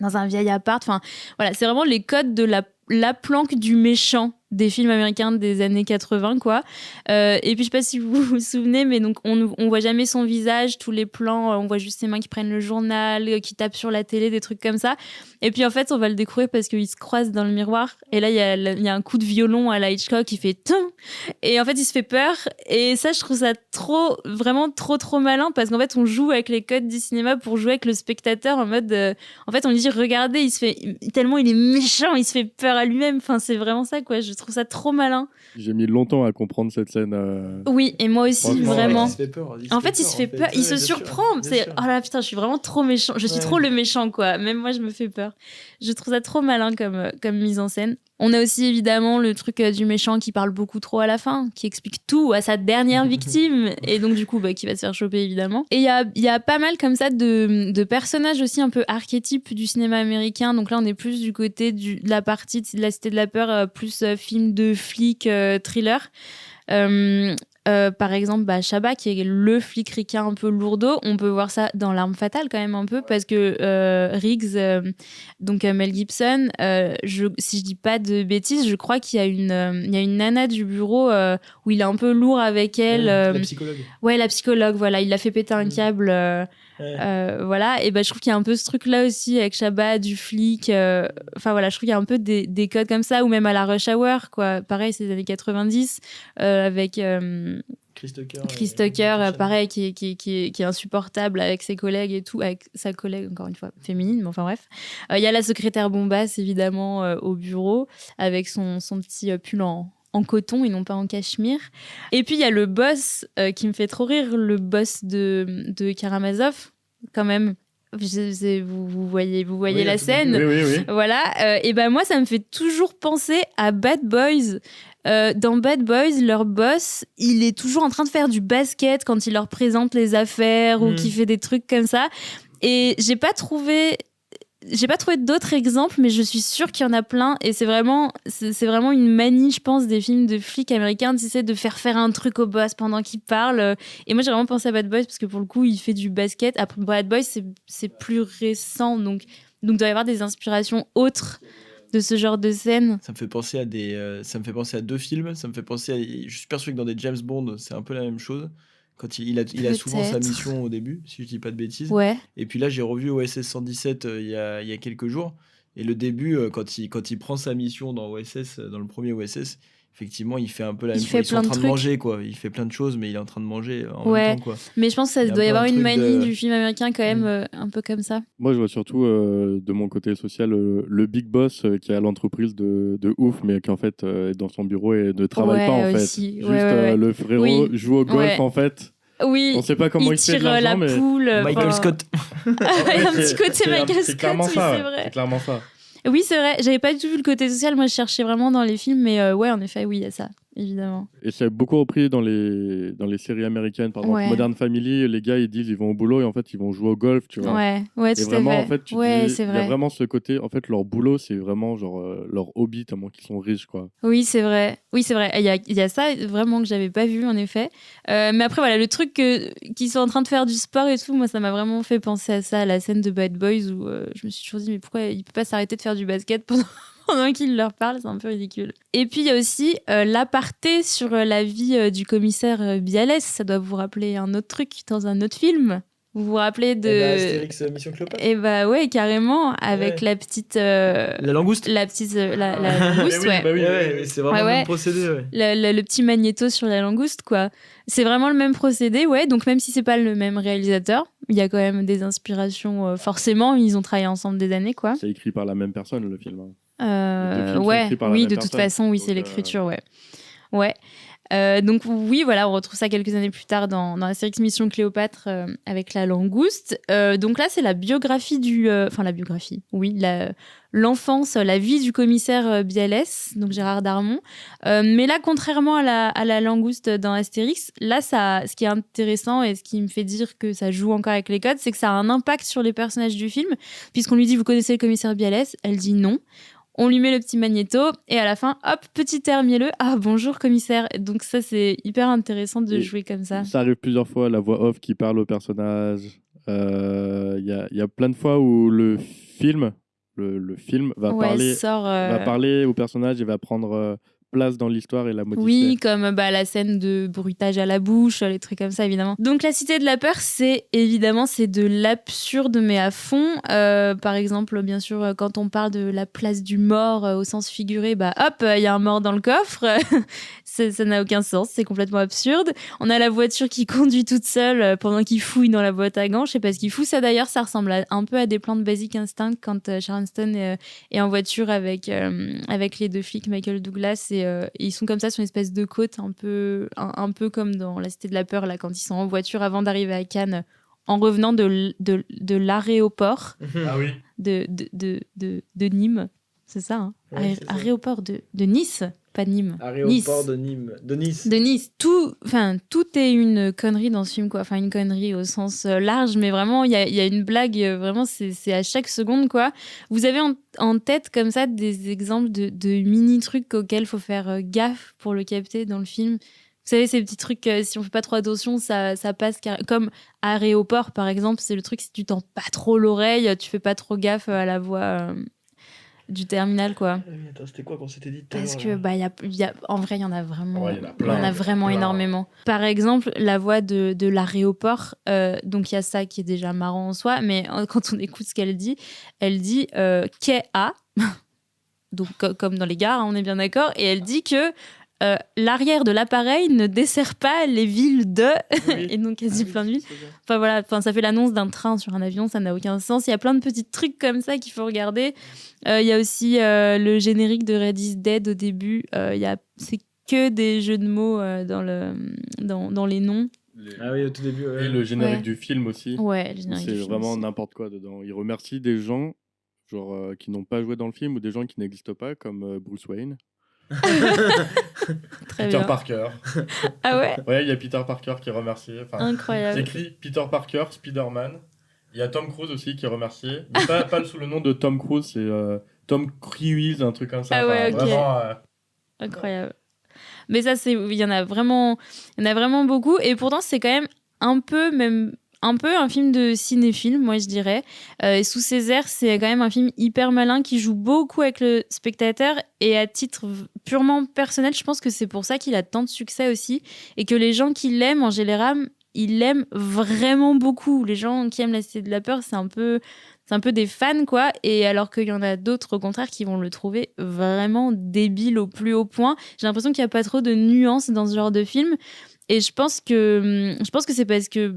B: dans un vieil appart. Enfin, voilà, c'est vraiment les codes de la planque du méchant des films américains des années 80, quoi. Et puis, je sais pas si vous vous souvenez, mais donc, on voit jamais son visage, tous les plans, on voit juste ses mains qui prennent le journal, qui tapent sur la télé, des trucs comme ça. Et puis, en fait, on va le découvrir parce qu'il se croise dans le miroir. Et là, il y a un coup de violon à la Hitchcock qui fait tum. Et en fait, il se fait peur. Et ça, je trouve ça vraiment trop malin parce qu'en fait, on joue avec les codes du cinéma pour jouer avec le spectateur en mode, en fait, on lui dit, regardez, tellement il est méchant, il se fait peur à lui-même. Enfin, c'est vraiment ça, quoi. Je trouve ça trop malin.
A: J'ai mis longtemps à comprendre cette scène.
B: Oui, et moi aussi, vraiment.
C: Il se fait peur.
B: En fait, il se fait peur, il se surprend. C'est oh là putain, je suis vraiment trop méchant. Je suis trop le méchant, quoi. Même moi, je me fais peur. Je trouve ça trop malin comme mise en scène. On a aussi évidemment le truc du méchant qui parle beaucoup trop à la fin, qui explique tout à sa dernière victime, et donc du coup qui va se faire choper évidemment. Et il y a pas mal comme ça de personnages aussi un peu archétypes du cinéma américain. Donc là on est plus du côté de la partie de la Cité de la Peur, plus film de flic, thriller. Par exemple, Chabat, qui est le flic ricain un peu lourdeau, on peut voir ça dans L'Arme Fatale quand même un peu, parce que Riggs, donc Mel Gibson, si je dis pas de bêtises, je crois qu'il y a une nana du bureau où il est un peu lourd avec elle.
C: La psychologue.
B: Ouais, la psychologue, voilà, il l'a fait péter un câble. Voilà, et je trouve qu'il y a un peu ce truc-là aussi avec Chabat, du flic. Enfin voilà, je trouve qu'il y a un peu des codes comme ça, ou même à la Rush Hour, quoi. Pareil, c'est les années 90, avec Chris Tucker, pareil, qui est insupportable avec ses collègues et tout, avec sa collègue, encore une fois, féminine, mais enfin bref. Il y a la secrétaire bombasse, évidemment, au bureau, avec son petit pull en coton et non pas en cachemire. Et puis il y a le boss qui me fait trop rire, le boss de Karamazov, quand même. Vous voyez la scène.
A: Oui.
B: Voilà. Et moi, ça me fait toujours penser à Bad Boys. Dans Bad Boys, leur boss, il est toujours en train de faire du basket quand il leur présente les affaires ou qu'il fait des trucs comme ça. Et j'ai pas trouvé d'autres exemples, mais je suis sûre qu'il y en a plein. Et c'est vraiment une manie, je pense, des films de flics américains, tu sais, de faire un truc au boss pendant qu'il parle. Et moi, j'ai vraiment pensé à Bad Boys parce que pour le coup, il fait du basket. Après, Bad Boys, c'est plus récent, donc il doit y avoir des inspirations autres de ce genre de scène.
C: Ça me fait penser à ça me fait penser à deux films. Je suis persuadé que dans des James Bond, c'est un peu la même chose. Quand il a souvent sa mission au début, si je dis pas de bêtises.
B: Ouais.
C: Et puis là, j'ai revu OSS 117 il y a quelques jours. Et le début, quand il prend sa mission dans OSS, dans le premier OSS, effectivement, il fait un peu la même chose. Ils sont en train de manger, quoi. Il fait plein de choses, mais il est en train de manger en même temps, quoi.
B: Mais je pense que ça doit y avoir une manie du film américain quand même, un peu comme ça.
A: Moi, je vois surtout de mon côté social le big boss qui a l'entreprise de ouf, mais qui en fait est dans son bureau et ne travaille pas en fait.
B: Aussi.
A: Juste le frérot joue au golf en fait.
B: Oui,
A: on sait pas comment il fait de l'argent,
B: la poule.
C: Michael Scott.
B: Il y a un petit côté Michael Scott,
A: c'est clairement
B: oui,
A: ça.
B: c'est vrai.
A: C'est clairement ça.
B: Oui, c'est vrai. J'avais pas du tout vu le côté social. Moi, je cherchais vraiment dans les films. Mais ouais, en effet, oui, il y a ça, évidemment.
A: Et c'est beaucoup repris dans les séries américaines. Par exemple,
B: Ouais.
A: Modern Family, les gars, ils disent ils vont au boulot et en fait, ils vont jouer au golf, tu vois.
B: Ouais,
A: Et
B: tout à
A: vraiment,
B: fait.
A: en fait, tu
B: Ouais,
A: dis,
B: c'est
A: il y a
B: vrai.
A: vraiment ce côté, en fait, leur boulot, c'est vraiment genre leur hobby, tellement qu'ils sont riches, quoi.
B: Oui, c'est vrai. Oui, c'est vrai. Il y a ça vraiment que j'avais pas vu, en effet. Mais après, voilà, le truc qu'ils sont en train de faire du sport et tout, moi, ça m'a vraiment fait penser à ça, à la scène de Bad Boys où je me suis toujours dit, mais pourquoi il peut pas s'arrêter de faire du basket pendant qu'il leur parle, c'est un peu ridicule. Et puis il y a aussi l'aparté sur la vie du commissaire Bialès. Ça doit vous rappeler un autre truc dans un autre film. Vous vous rappelez de...
C: Astérix Mission Cléopâtre.
B: Et bah ouais, carrément, avec
C: Ouais.
B: la petite...
C: La langouste.
B: la petite... la langouste,
A: Eh oui,
B: ouais.
A: bah oui,
C: Ouais, c'est vraiment le
B: Ouais.
C: même procédé. Ouais.
B: Le petit magnéto sur la langouste, quoi. C'est vraiment le même procédé, ouais. Donc même si c'est pas le même réalisateur, il y a quand même des inspirations, forcément. Ils ont travaillé ensemble des années, quoi.
A: C'est écrit par la même personne, le film. Hein. Les deux films sont
B: Ouais,
A: écrits par la
B: oui,
A: même
B: de toute
A: personne.
B: façon, oui,
A: Donc,
B: c'est l'écriture, ouais. Ouais. Donc oui, voilà, on retrouve ça quelques années plus tard dans la série Mission Cléopâtre avec la langouste. Donc là, c'est la biographie enfin, la biographie, oui, l'enfance, la vie du commissaire Bialès, donc Gérard Darmon. Mais là, contrairement à la langouste dans Astérix, là, ce qui est intéressant et ce qui me fait dire que ça joue encore avec les codes, c'est que ça a un impact sur les personnages du film, puisqu'on lui dit « Vous connaissez le commissaire Bialès ?» Elle dit non. On lui met le petit magnéto et à la fin, hop, petit air mielleux. Ah, bonjour commissaire. Donc ça, c'est hyper intéressant de
A: Et
B: jouer comme ça.
A: Ça arrive plusieurs fois, la voix off qui parle au personnage. Il y a plein de fois où le film va
B: Ouais, sort.
A: parler au personnage et va prendre place dans l'histoire et la modifier.
B: Oui, comme la scène de bruitage à la bouche, les trucs comme ça, évidemment. Donc, la Cité de la Peur, c'est de l'absurde, mais à fond. Par exemple, bien sûr, quand on parle de la place du mort au sens figuré, bah hop, il y a un mort dans le coffre. Ça n'a aucun sens, c'est complètement absurde. On a la voiture qui conduit toute seule pendant qu'il fouille dans la boîte à gants. Je sais pas ce qu'il fout. Ça, d'ailleurs, ça ressemble un peu à des plans de Basic Instinct quand Sharon Stone est en voiture avec les deux flics, Michael Douglas, et ils sont comme ça sur une espèce de côte, un peu comme dans La Cité de la Peur, là, quand ils sont en voiture avant d'arriver à Cannes, en revenant de l'aéroport
A: Ah oui.
B: de Nîmes. C'est ça, hein.
C: Ouais, c'est ça.
B: Aéroport de Nice, pas Nîmes.
C: Aéroport de Nice.
B: De Nice. Tout est une connerie dans ce film, quoi. Enfin, une connerie au sens large, mais vraiment, il y a une blague, vraiment, c'est à chaque seconde, quoi. Vous avez en tête, comme ça, des exemples de mini-trucs auxquels il faut faire gaffe pour le capter dans le film. Vous savez, ces petits trucs, si on fait pas trop attention, ça passe comme aéroport, par exemple. C'est le truc, si tu tends pas trop l'oreille, tu fais pas trop gaffe à la voix du terminal, quoi.
C: Ah oui, attends, c'était quoi qu'on s'était dit tout à
B: Parce
C: l'heure,
B: que
C: là
B: en vrai, il y en a vraiment,
A: Ouais, il y en a
B: il y
A: plein.
B: en a vraiment
A: Plein.
B: énormément. Par exemple, la voix de l'aéroport, donc il y a ça qui est déjà marrant en soi, mais quand on écoute ce qu'elle dit, qu'est à, donc comme dans les gares, hein, on est bien d'accord, et elle dit que l'arrière de l'appareil ne dessert pas les villes de...
C: Oui.
B: Et donc elle dit
C: Ah oui,
B: plein de villes.
C: c'est ça.
B: Enfin voilà, ça fait l'annonce d'un train sur un avion, ça n'a aucun sens. Il y a plein de petits trucs comme ça qu'il faut regarder. Il y a aussi le générique de Red is Dead au début. C'est que des jeux de mots dans les noms.
C: Ah oui, au tout début.
A: Et le générique
B: Ouais.
A: du film aussi.
B: Ouais, le générique
A: C'est
B: du film
A: vraiment
B: aussi.
A: n'importe quoi dedans. Il remercie des gens genre, qui n'ont pas joué dans le film ou des gens qui n'existent pas, comme Bruce Wayne.
B: Très
A: Peter
B: bien.
A: Parker.
B: Ah ouais,
A: Ouais, il y a Peter Parker qui est remercié. Enfin, c'est
B: incroyable.
A: écrit Peter Parker, Spider-Man. Il y a Tom Cruise aussi qui est remercié. Mais pas sous le nom de Tom Cruise, c'est Tom Cruise, un truc comme ça.
B: Ah ouais,
A: Enfin,
B: ok.
A: vraiment,
B: Incroyable. Mais ça, il y en a vraiment beaucoup. Et pourtant, c'est quand même un peu un film de cinéphile, moi je dirais. Et Sous ses airs, c'est quand même un film hyper malin qui joue beaucoup avec le spectateur. Et à titre purement personnel, je pense que c'est pour ça qu'il a tant de succès aussi. Et que les gens qui l'aiment, en général, ils l'aiment vraiment beaucoup. Les gens qui aiment La Cité de la Peur, c'est un peu des fans, quoi. Et alors qu'il y en a d'autres, au contraire, qui vont le trouver vraiment débile au plus haut point. J'ai l'impression qu'il n'y a pas trop de nuances dans ce genre de film. Et je pense que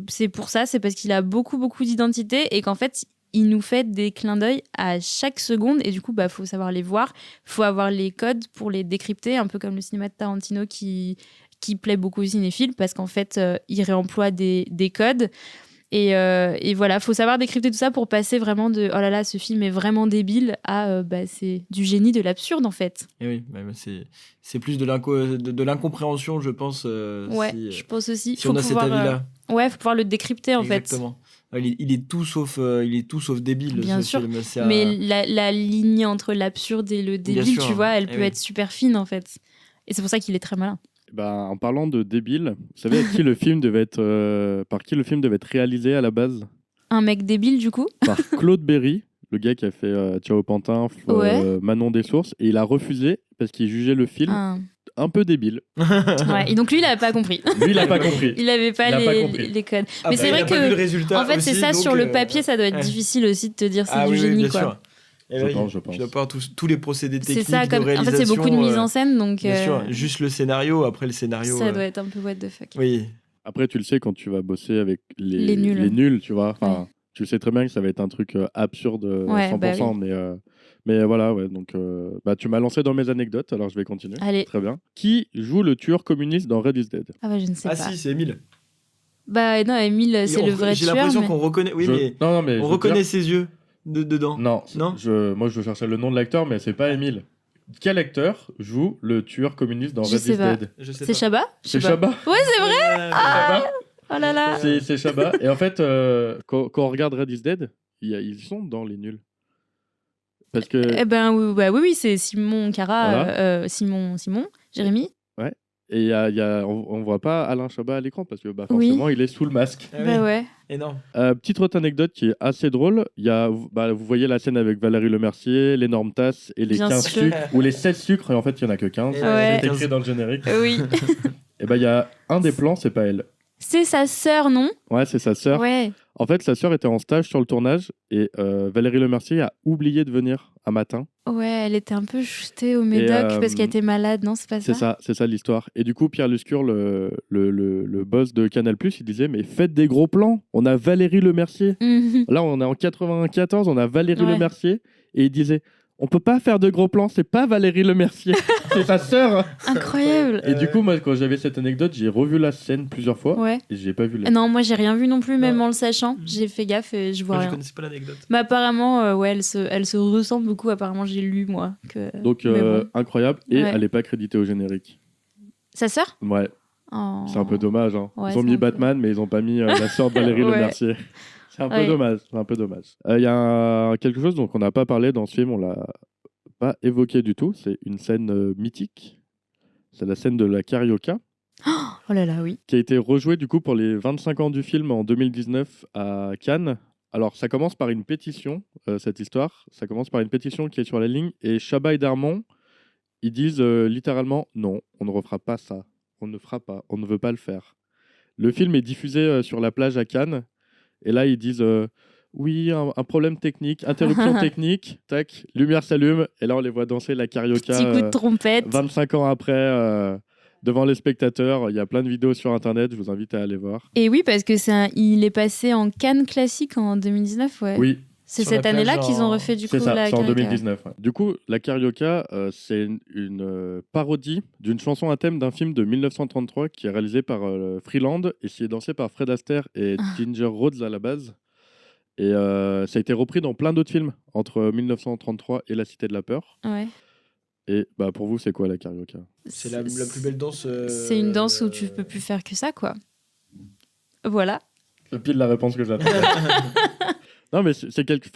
B: c'est pour ça, c'est parce qu'il a beaucoup, beaucoup d'identité et qu'en fait, il nous fait des clins d'œil à chaque seconde. Et du coup, faut savoir les voir. Faut avoir les codes pour les décrypter, un peu comme le cinéma de Tarantino qui plaît beaucoup aux cinéphiles parce qu'en fait, il réemploie des codes. Et voilà, faut savoir décrypter tout ça pour passer vraiment de oh là là, ce film est vraiment débile à c'est du génie, de l'absurde en fait.
C: Et oui, c'est plus de l'incompréhension, je pense.
B: Ouais, je pense aussi.
C: Si on a cet avis-là.
B: Ouais, faut pouvoir le décrypter en fait.
C: Exactement. Il est tout sauf débile.
B: Bien sûr.
C: Film.
B: Mais la ligne entre l'absurde et le débile, tu vois, elle peut être super fine en fait. Et c'est pour ça qu'il est très malin.
A: En parlant de débile, vous savez par qui le film devait être réalisé à la base?
B: Un mec débile du coup?
A: Par Claude Berry, le gars qui a fait Ciao Pantin, Manon des Sources, et il a refusé parce qu'il jugeait le film un peu débile.
B: Ouais, et donc lui, il n'avait pas compris.
A: Lui, il n'a pas compris.
B: Il n'avait pas les codes. Mais c'est vrai que, en fait, c'est ça, sur le papier, ça doit être difficile aussi de te dire c'est du génie, quoi.
C: Sûr. Je pense. Tu dois pas avoir tous les procédés techniques
B: c'est ça,
C: de réalisation.
B: En fait, c'est beaucoup de mise en scène, donc...
C: Bien sûr, juste le scénario, après le scénario...
B: Ça doit être un peu what the fuck.
C: Oui.
A: Après, tu le sais, quand tu vas bosser avec
B: les
A: nuls, tu vois. Enfin, tu sais très bien que ça va être un truc absurde 100%, mais voilà, ouais. Donc, tu m'as lancé dans mes anecdotes, alors je vais continuer.
B: Allez.
A: Très bien. Qui joue le tueur communiste dans Red is Dead?
B: Ah je ne sais pas.
C: Ah si, c'est Émile.
B: Non, Émile, c'est le vrai tueur.
C: J'ai l'impression qu'on reconnaît... Oui, mais on reconnaît ses yeux dedans.
A: Non. Moi, je cherchais le nom de l'acteur, mais c'est pas Émile. Quel acteur joue le tueur communiste dans Red is Dead?
B: C'est Chabat?
A: C'est Chabat.
B: Ouais, c'est vrai. Oh là là.
A: C'est Chabat. Et en fait, quand on regarde Red is Dead, ils sont dans les nuls. Parce que...
B: oui, c'est Simon Cara, voilà. Simon, Jérémy.
A: Ouais. Et on voit pas Alain Chabat à l'écran parce que forcément, il est sous le masque.
B: Ouais.
C: Énorme.
A: Petite autre anecdote qui est assez drôle. Il y a, vous voyez la scène avec Valérie Lemercier, l'énorme tasse et les 15 sucres, ou les 16 sucres, et en fait, il n'y en a que 15. C'est écrit dans le générique.
B: Oui.
A: Et il y a un des plans, c'est pas elle.
B: C'est sa sœur, non?
A: Ouais, c'est sa sœur.
B: Ouais.
A: En fait, sa sœur était en stage sur le tournage et Valérie Lemercier a oublié de venir un matin.
B: Ouais, elle était un peu shootée au Médoc parce qu'elle était malade, non? C'est pas ça?
A: C'est ça l'histoire. Et du coup, Pierre Luscure, le boss de Canal+, il disait mais faites des gros plans. On a Valérie Lemercier. Là, on est en 94, on a Valérie Lemercier et il disait on peut pas faire de gros plans, c'est pas Valérie Lemercier, c'est sa sœur.
B: Incroyable.
A: Et du coup, moi, quand j'avais cette anecdote, j'ai revu la scène plusieurs fois et j'ai pas vu la...
B: Non, moi, j'ai rien vu non plus, même en le sachant. J'ai fait gaffe et je vois rien.
C: Je connaissais pas l'anecdote.
B: Mais apparemment, elle se ressemble beaucoup. Apparemment, j'ai lu, moi.
A: Donc, incroyable. Et elle est pas créditée au générique.
B: Sa sœur?
A: Ouais.
B: Oh.
A: C'est un peu dommage. Hein.
B: Ouais,
A: ils ont mis Batman, mais ils ont pas mis la sœur de Valérie Lemercier. C'est un peu dommage. C'est un peu dommage. Il y a quelque chose dont on n'a pas parlé dans ce film, on l'a pas évoqué du tout. C'est une scène mythique. C'est la scène de la Carioca.
B: Oh là là, oui.
A: Qui a été rejouée du coup pour les 25 ans du film en 2019 à Cannes. Alors ça commence par une pétition, cette histoire. Ça commence par une pétition qui est sur la ligne. Et Chabat et Darmon, ils disent littéralement non, on ne refera pas ça. On ne fera pas, on ne veut pas le faire. Le film est diffusé sur la plage à Cannes. Et là, ils disent oui, un problème technique, interruption technique, tac, lumière s'allume. Et là, on les voit danser la Carioca.
B: Petit coup de trompette.
A: 25 ans après, devant les spectateurs. Il y a plein de vidéos sur Internet, je vous invite à aller voir.
B: Et oui, parce que il est passé en Cannes classique en 2019, ouais.
A: Oui.
B: C'est cette année-là qu'ils ont refait du coup
A: la
B: Carioca.
A: C'est en 2019. Ouais. Du coup, la Carioca, c'est une parodie d'une chanson à thème d'un film de 1933 qui est réalisé par Freeland et qui est dansé par Fred Astaire et Ginger Rhodes à la base. Et ça a été repris dans plein d'autres films entre 1933 et La Cité de la Peur.
B: Ouais.
A: Et pour vous, c'est quoi la Carioca?
C: C'est la plus belle danse.
B: C'est une danse où tu peux plus faire que ça, quoi. Voilà.
A: C'est pile la réponse que j'attendais. Non, mais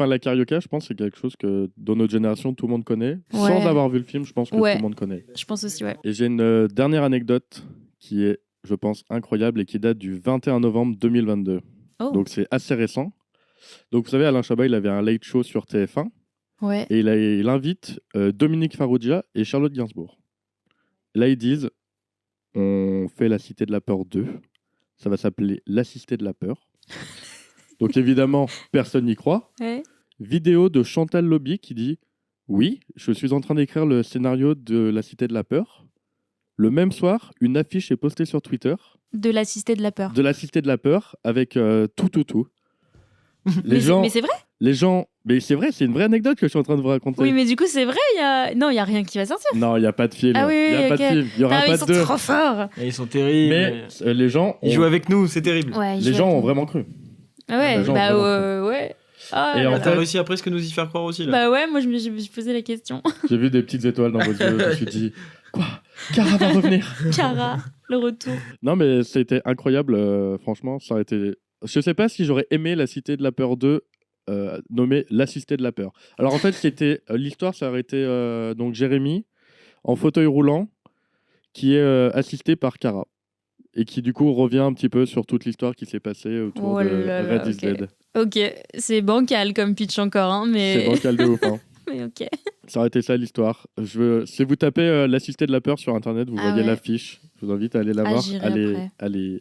A: la Carioca, je pense, c'est quelque chose que dans notre génération, tout le monde connaît. Sans avoir vu le film, je pense que tout le monde connaît.
B: Je pense aussi, ouais.
A: Et j'ai une dernière anecdote qui est, je pense, incroyable et qui date du 21 novembre 2022.
B: Oh.
A: Donc, c'est assez récent. Donc, vous savez, Alain Chabat, il avait un late show sur TF1.
B: Ouais.
A: Et il invite Dominique Farrugia et Charlotte Gainsbourg. Là, ils disent on fait La Cité de la Peur 2. Ça va s'appeler La Cité de la Peur. Donc évidemment, personne n'y croit.
B: Ouais.
A: Vidéo de Chantal Lobby qui dit oui, je suis en train d'écrire le scénario de La Cité de la Peur. Le même soir, une affiche est postée sur Twitter.
B: De La Cité de la Peur.
A: De La Cité de la Peur avec tout. Mais c'est vrai. Les gens, mais c'est vrai, c'est une vraie anecdote que je suis en train de vous raconter.
B: Oui, mais du coup, c'est vrai, non, il y a rien qui va sortir.
A: Non, il y a pas de film.
B: Ah oui,
A: il y a pas de film. Il y aura pas
B: ils
A: de
B: sont
A: deux.
B: trop forts.
C: Et ils sont terribles.
A: Mais les gens,
C: ils jouent avec nous, c'est terrible.
B: Ouais,
A: les gens ont vraiment cru.
B: Ah ouais,
A: Les gens
B: bah
A: vraiment
B: ouais. Ah,
A: Et
B: là
A: en
B: là.
C: T'as
A: fait-
C: réussi à presque nous y faire croire aussi là.
B: Bah ouais, moi je me suis posé la question.
A: J'ai vu des petites étoiles dans vos yeux. Je me suis dit, quoi, Cara va revenir.
B: Cara, le retour.
A: Non, mais c'était incroyable. Franchement, ça aurait été. Je sais pas si j'aurais aimé La Cité de la Peur 2, nommée La Cité de la Peur. Alors en fait, c'était l'histoire, ça aurait été donc Jérémy en fauteuil roulant qui est assisté par Cara et qui du coup revient un petit peu sur toute l'histoire qui s'est passée autour
B: Oh
A: de
B: là là,
A: Red is
B: ok.
A: Dead.
B: Ok, c'est bancal comme pitch encore, hein,
A: C'est
B: mais...
A: bancal de ouf. Hein.
B: mais ok.
A: Ça aurait été ça l'histoire. Si vous tapez La Cité de la Peur sur internet, vous
B: Ah
A: voyez
B: ouais.
A: l'affiche. Je vous invite à aller la
B: Ah,
A: voir.
B: j'irai après.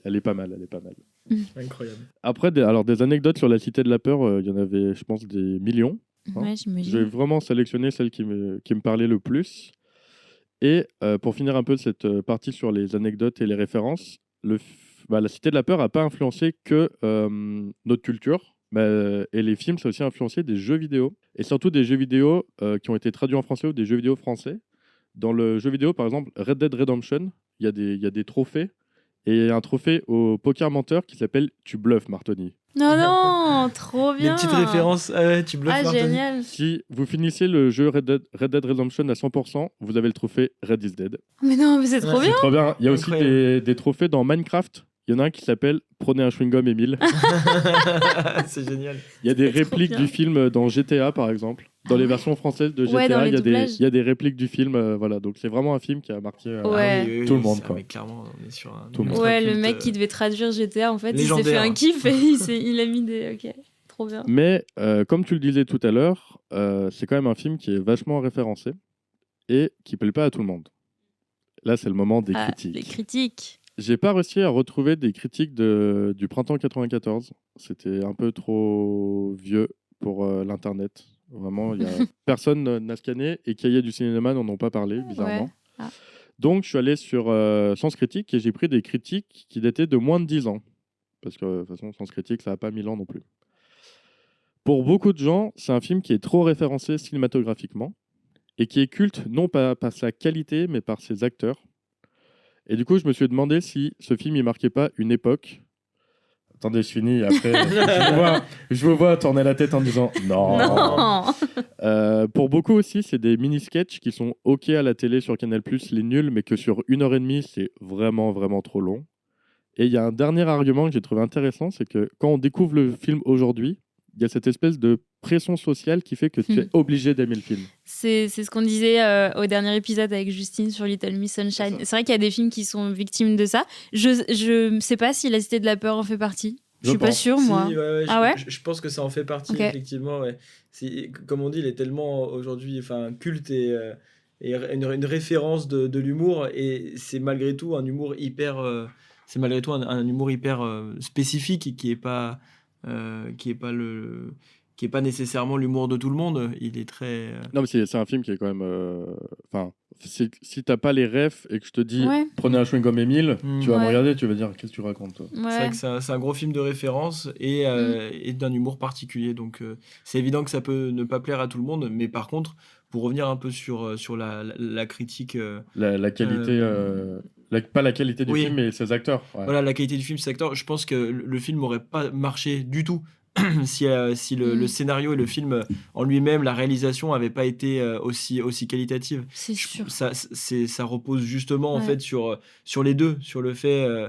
A: Elle est pas mal. Elle est pas mal.
C: Incroyable.
A: Après, des anecdotes sur La Cité de la Peur, il y en avait, je pense, des millions.
B: Ouais,
A: J'ai
B: j'imagine.
A: vraiment sélectionné celles qui me parlaient le plus. Et pour finir un peu cette partie sur les anecdotes et les références, La Cité de la Peur n'a pas influencé que notre culture. Et les films, ça a aussi influencé des jeux vidéo. Et surtout des jeux vidéo qui ont été traduits en français ou des jeux vidéo français. Dans le jeu vidéo, par exemple, Red Dead Redemption, il y a des trophées. Et il y a un trophée au poker menteur qui s'appelle Tu bluffes, Martoni.
B: Non, trop
C: Des
B: bien.
C: petites références. Ah ouais, tu bluffes
B: Ah,
C: Martoni.
B: génial.
A: Si vous finissez le jeu Red Dead Redemption à 100%, vous avez le trophée Red is Dead.
B: Mais non, mais c'est trop
C: Ouais.
B: bien.
A: C'est trop bien. Il y a aussi
C: Incroyable.
A: des trophées dans Minecraft. Il y en a un qui s'appelle Prenez un chewing-gum, Emile.
C: C'est génial.
A: Il y a des
B: C'est trop
A: répliques
B: bien.
A: du film dans GTA, par exemple. Dans
B: Ah
A: les
B: ouais.
A: versions françaises de
B: Ouais,
A: GTA,
B: dans les
A: il
B: doublages.
A: y a des répliques du film. Voilà. Donc c'est vraiment un film qui a marqué.
B: Ouais.
C: Ah oui,
A: Tout le monde,
C: ça,
A: quoi.
C: mais clairement, on est sur un
A: Tout le monde.
C: ultra
B: Ouais, le
C: culte,
B: mec qui devait traduire GTA, en fait, il s'est fait
C: légendaire.
B: un kiff et il a mis des... Ok, trop bien.
A: Mais comme tu le disais tout à l'heure, c'est quand même un film qui est vachement référencé et qui plaît pas à tout le monde. Là, c'est le moment des
B: Ah,
A: critiques.
B: les critiques.
A: J'ai pas réussi à retrouver des critiques du printemps 94. C'était un peu trop vieux pour l'internet. Vraiment, personne n'a scanné et Cahiers du cinéma n'en ont pas parlé, bizarrement.
B: Ouais. Ah.
A: Donc, je suis allé sur Sens Critique et j'ai pris des critiques qui dataient de moins de 10 ans. Parce que, de toute façon, Sens Critique, ça n'a pas 1000 ans non plus. Pour beaucoup de gens, c'est un film qui est trop référencé cinématographiquement et qui est culte non pas par sa qualité, mais par ses acteurs. Et du coup, je me suis demandé si ce film il marquait pas une époque. Attendez, je finis. Après, je vous vois tourner la tête en disant non.
B: Non.
A: Pour beaucoup aussi, c'est des mini-sketchs qui sont OK à la télé sur Canal+, les nuls, mais que sur 1h30, c'est vraiment, vraiment trop long. Et il y a un dernier argument que j'ai trouvé intéressant, c'est que quand on découvre le film aujourd'hui, il y a cette espèce de pression sociale qui fait que tu es obligé d'aimer le film.
B: C'est ce qu'on disait au dernier épisode avec Justine sur Little Miss Sunshine. C'est vrai qu'il y a des films qui sont victimes de ça. Je sais pas si La Cité de la Peur en fait partie. Je suis pas
A: pense.
B: sûre, moi.
C: Si, ouais,
B: Ah ouais
C: je pense que ça en fait partie,
B: Ok.
C: effectivement. Ouais. Comme on dit, il est tellement aujourd'hui culte et une référence de l'humour. Et c'est malgré tout un humour hyper, un humour hyper spécifique qui est pas, qui est pas nécessairement l'humour de tout le monde. Il est très.
A: Non, mais c'est un film qui est quand même. Enfin, si t'as pas les refs et que je te dis
B: Ouais.
A: prenez un chewing-gum Emile, tu vas me
B: Ouais.
A: regarder, tu vas dire qu'est-ce que tu racontes toi.
C: C'est vrai
B: Ouais.
C: que c'est un gros film de référence et d'un humour particulier. Donc, c'est évident que ça peut ne pas plaire à tout le monde. Mais par contre, pour revenir un peu sur la critique,
A: La qualité. Pas la qualité du
C: oui.
A: film, mais ses acteurs. Ouais.
C: voilà, la qualité du film, cet acteur, je pense que le film n'aurait pas marché du tout si le scénario et le film en lui-même, la réalisation, n'avaient pas été aussi qualitative.
B: C'est sûr.
C: Ça repose justement en
B: Ouais.
C: fait sur les deux, sur le fait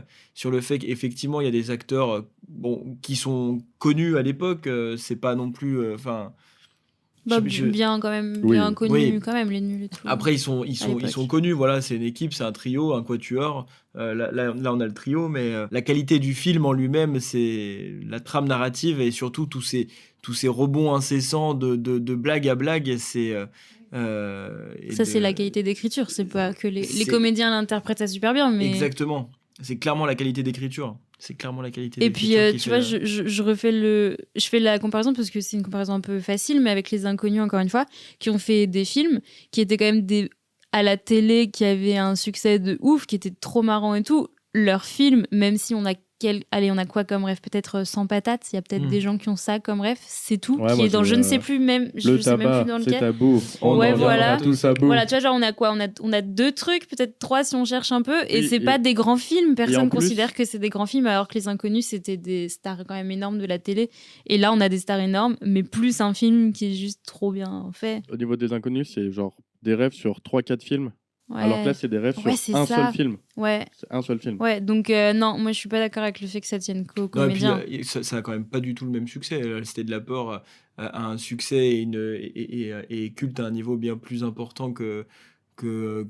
C: qu'effectivement il y a des acteurs qui sont connus à l'époque, c'est pas non plus
B: Bah,
C: je-
B: bien quand même,
A: Oui.
B: bien connu
C: Oui.
B: quand même, les nuls et tout.
C: Après ils sont
B: l'époque.
C: connus, voilà, c'est une équipe, c'est un trio, un quatuor. Là on a le trio, mais la qualité du film en lui-même, c'est la trame narrative et surtout tous ces rebonds incessants de blague à blague, c'est
B: Ça, c'est la qualité d'écriture. C'est pas que les
C: C'est-
B: comédiens l'interprètent ça super bien, mais.
C: Exactement. C'est clairement la qualité d'écriture. C'est clairement la qualité
B: Et puis,
C: d'écriture qui
B: tu
C: fait
B: vois,
C: la-
B: je fais la comparaison parce que c'est une comparaison un peu facile, mais avec Les Inconnus, encore une fois, qui ont fait des films qui étaient quand même à la télé, qui avaient un succès de ouf, qui étaient trop marrants et tout. Leurs films, même si on a Allez, on a quoi comme rêve? Peut-être sans patates. Il y a peut-être des gens qui ont ça comme rêve. C'est tout.
A: Ouais,
B: qui
A: moi,
B: est dans
A: j'ai,
B: je ne sais plus même. Je
A: le
B: sais même
A: tabac,
B: plus dans
A: c'est
B: lequel.
A: tabou. On
B: Ouais,
A: en
B: voilà.
A: viendra tous à bout.
B: Voilà, tu vois, genre, on a quoi? On a 2 trucs, peut-être 3 si on cherche un peu. Et
A: Oui,
B: c'est pas des grands films.
A: en
B: Personne
A: plus-
B: considère que c'est des grands films, alors que Les Inconnus, c'était des stars quand même énormes de la télé. Et là, on a des stars énormes, mais plus un film qui est juste trop bien fait.
A: Au niveau des inconnus, c'est genre des rêves sur 3-4 films.
B: Ouais.
A: Alors que là, c'est des rêves
B: Ouais,
A: sur
B: c'est
A: un
B: ça.
A: seul film.
B: Ouais.
A: C'est un seul film.
B: Ouais, donc non, moi je suis pas d'accord avec le fait que ça tienne qu'aux
C: Non, et puis
B: comédiens.
C: ça a quand même pas du tout le même succès. C'était de la peur a un succès et culte à un niveau bien plus important que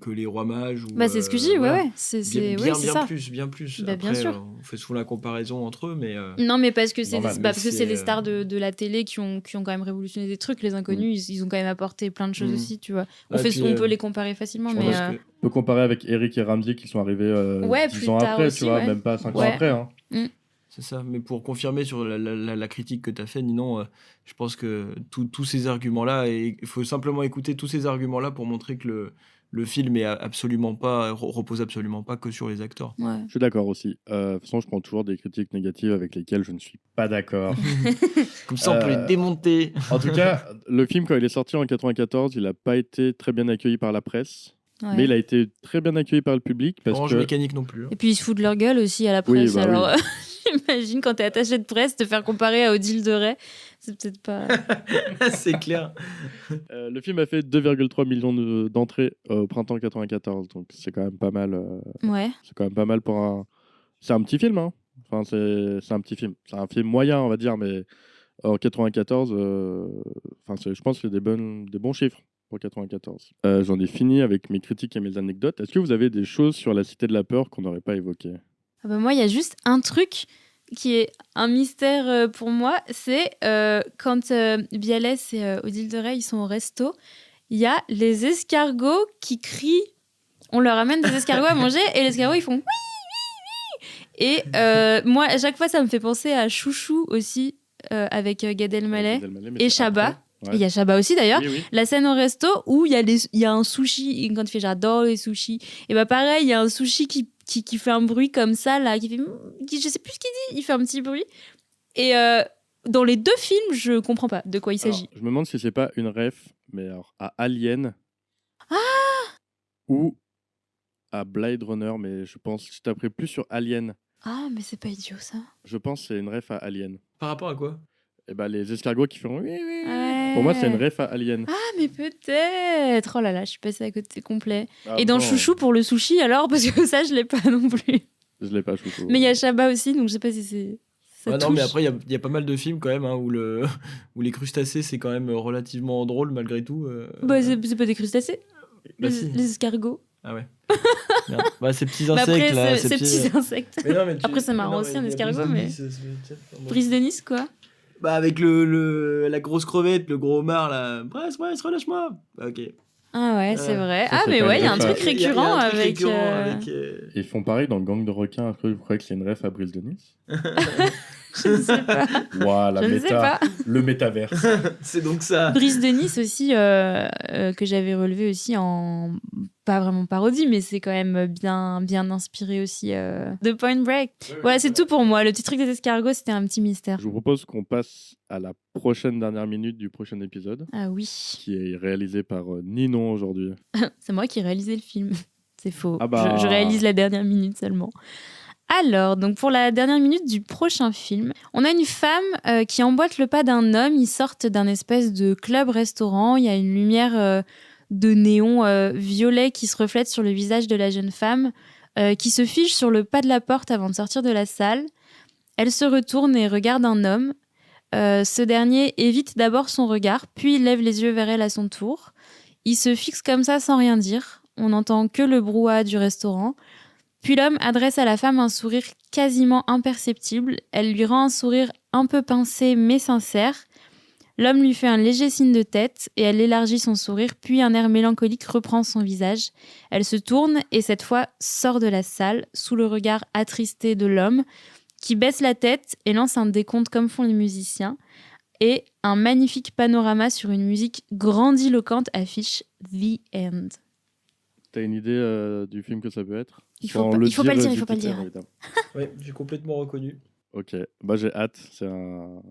C: les Rois Mages. Ou,
B: Bah, c'est ce que je dis, ouais,
C: voilà.
B: ouais. C'est
C: Bien
B: ça.
C: plus, bien plus.
B: Bah, bien
C: Après,
B: sûr.
C: on fait souvent la comparaison entre eux, mais
B: Non, mais parce que c'est
A: Normal.
B: parce que c'est les
C: Mais
B: stars de la télé qui ont quand même révolutionné des trucs. Les Inconnus, ils ont quand même apporté plein de choses
C: Mm.
B: aussi, tu vois.
C: Ah, puis,
B: On peut les comparer facilement,
C: je
B: mais
C: pense que-
A: On peut comparer avec Eric et Ramsey qui sont arrivés
B: Ouais,
A: 10
B: plus
A: ans
B: tard
A: après,
B: aussi,
A: tu vois,
B: ouais.
A: même pas 5 ans
B: Ouais.
A: après. Hein.
C: C'est ça, mais pour confirmer sur la critique que tu as fait, Ninon, je pense que tous ces arguments-là, et il faut simplement écouter tous ces arguments-là pour montrer que le film est repose absolument pas que sur les acteurs.
B: ouais.
A: Je suis d'accord aussi. De toute façon, je prends toujours des critiques négatives avec lesquelles je ne suis pas d'accord.
C: Comme ça, on peut les démonter.
A: En tout cas, le film, quand il est sorti en 94, il n'a pas été très bien accueilli par la presse.
B: Ouais.
A: Mais il a été très bien accueilli par le public parce
C: Orange
A: que
C: Mécanique non plus.
B: Et puis ils se foutent de leur gueule aussi à la
A: Oui,
B: presse.
A: bah
B: Alors,
A: oui.
B: j'imagine quand t'es attaché de presse, te faire comparer à Odile de Ray, c'est peut-être pas.
C: C'est clair.
A: le film a fait 2,3 millions d'entrées au printemps 94, donc c'est quand même pas mal.
B: Ouais.
A: C'est quand même pas mal pour un. C'est un petit film, hein. Enfin, c'est un petit film. C'est un film moyen, on va dire, mais en 94, je pense que c'est des bons chiffres pour 94. J'en ai fini avec mes critiques et mes anecdotes. Est-ce que vous avez des choses sur la Cité de la Peur qu'on n'aurait pas évoquées?
B: Ah bah moi, il y a juste un truc qui est un mystère pour moi, c'est quand Bialès et Odile de Ray ils sont au resto, il y a les escargots qui crient. On leur amène des escargots à manger et les escargots ils font oui, oui, oui. Et moi, à chaque fois, ça me fait penser à Chouchou aussi avec Gad Elmaleh et Chabat.
A: Ouais.
B: Il y a Chabat aussi d'ailleurs.
A: Oui, oui.
B: La scène au resto où il y a un sushi, quand il fait j'adore les sushis, et bah pareil, il y a un sushi qui fait un bruit comme ça, là, je sais plus ce qu'il dit, il fait un petit bruit. Et dans les 2 films, je comprends pas de quoi il s'agit.
A: Alors, je me demande si c'est pas une ref, mais alors, à Alien. Ou à Blade Runner, mais je pense que tu t'as pris plus sur Alien.
B: Ah, mais c'est pas idiot ça.
A: Je pense que c'est une ref à Alien.
C: Par rapport à quoi?
A: Et bah les escargots qui font oui, oui, oui.
B: Ouais.
A: Pour moi, c'est une ref à Alien.
B: Ah, mais peut-être. Oh là là, je suis passée à côté complet.
A: Ah,
B: Et dans
A: bon,
B: Chouchou pour le sushi alors, parce que ça, je l'ai pas non plus.
A: Je l'ai pas, Chouchou.
B: Mais il y a Chabat aussi, donc je sais pas si c'est. Ça
C: Ouais, non,
B: touche.
C: mais après, il y a pas mal de films quand même où les crustacés, c'est quand même relativement drôle malgré tout.
B: Bah, c'est pas des crustacés.
C: Bah,
B: les,
C: si.
B: les escargots.
C: Ah ouais. Merde. Bah, ces petits
B: Mais
C: insectes
B: après,
C: là.
B: ces petits insectes.
C: Mais non, mais
B: Après, c'est marrant aussi, un escargot, mais- Brise de Nice, quoi.
C: Bah, avec la grosse crevette, le gros homard là. Bref, relâche-moi. Ok.
B: Ah ouais, c'est vrai.
A: ça,
B: Ah,
A: c'est
B: mais
A: pas
B: ouais,
A: une
B: il y a un
A: ref à-
B: truc récurrent avec.
A: Ils font pareil dans Gang de requins. Est-ce que vous croyez que c'est une ref à Brise de Nice?
B: Je ne sais pas.
A: Ouah, la
B: Je ne sais
A: méta.
B: pas.
A: Le métaverse.
C: C'est donc ça.
B: Brise de Nice aussi, que j'avais relevé aussi en. Pas vraiment parodie, mais c'est quand même bien inspiré aussi de Point Break. Voilà, c'est tout pour moi. Le petit truc des escargots, c'était un petit mystère.
A: Je vous propose qu'on passe à la prochaine dernière minute du prochain épisode,
B: Ah oui.
A: qui est réalisé par Ninon aujourd'hui.
B: C'est moi qui ai réalisé le film. C'est faux.
A: Ah bah.
B: Je réalise la dernière minute seulement. Alors, donc pour la dernière minute du prochain film, on a une femme qui emboîte le pas d'un homme. Ils sortent d'un espèce de club-restaurant. Il y a une lumière de néon violet qui se reflète sur le visage de la jeune femme, qui se fige sur le pas de la porte avant de sortir de la salle. Elle se retourne et regarde un homme. Ce dernier évite d'abord son regard, puis il lève les yeux vers elle à son tour. Il se fixe comme ça sans rien dire. On n'entend que le brouhaha du restaurant. Puis l'homme adresse à la femme un sourire quasiment imperceptible. Elle lui rend un sourire un peu pincé mais sincère. L'homme lui fait un léger signe de tête et elle élargit son sourire, puis un air mélancolique reprend son visage. Elle se tourne et cette fois sort de la salle sous le regard attristé de l'homme qui baisse la tête et lance un décompte comme font les musiciens. Et un magnifique panorama sur une musique grandiloquente affiche The End.
A: T'as une idée du film que ça peut être?
B: Il
A: Sans
B: faut pas, il faut pas le dire, il
A: du
B: faut pas le
A: titre,
B: dire.
A: évidemment.
C: Ouais, j'ai complètement reconnu.
A: Ok, bah j'ai hâte. C'est un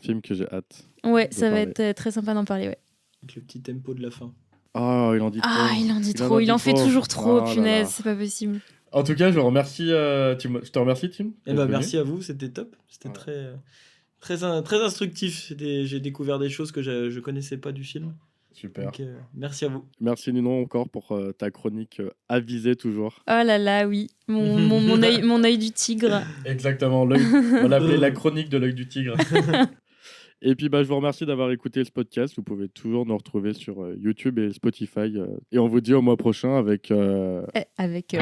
A: film que j'ai hâte
B: Ouais,
A: de
B: ça va
A: parler.
B: être très sympa d'en parler, ouais.
C: Avec le petit tempo de la fin.
A: Oh, il en dit trop.
B: Ah, il en dit trop, il en fait toujours trop,
A: Oh là
B: punaise,
A: là.
B: c'est pas possible.
A: En tout cas, je remercie, je te remercie, Tim.
C: Eh
A: d'être
C: ben,
A: venu.
C: merci à vous, c'était top. C'était
A: Ouais.
C: très instructif. J'ai découvert des choses que je connaissais pas du film.
A: Super.
C: Donc, merci à vous.
A: Merci Ninon encore pour ta chronique avisée toujours.
B: Oh là là, oui, mon œil du tigre.
A: Exactement, on l'appelait la chronique de l'œil du tigre. Et puis bah, je vous remercie d'avoir écouté ce podcast. Vous pouvez toujours nous retrouver sur YouTube et Spotify. Et on vous dit au mois prochain avec...
B: Avec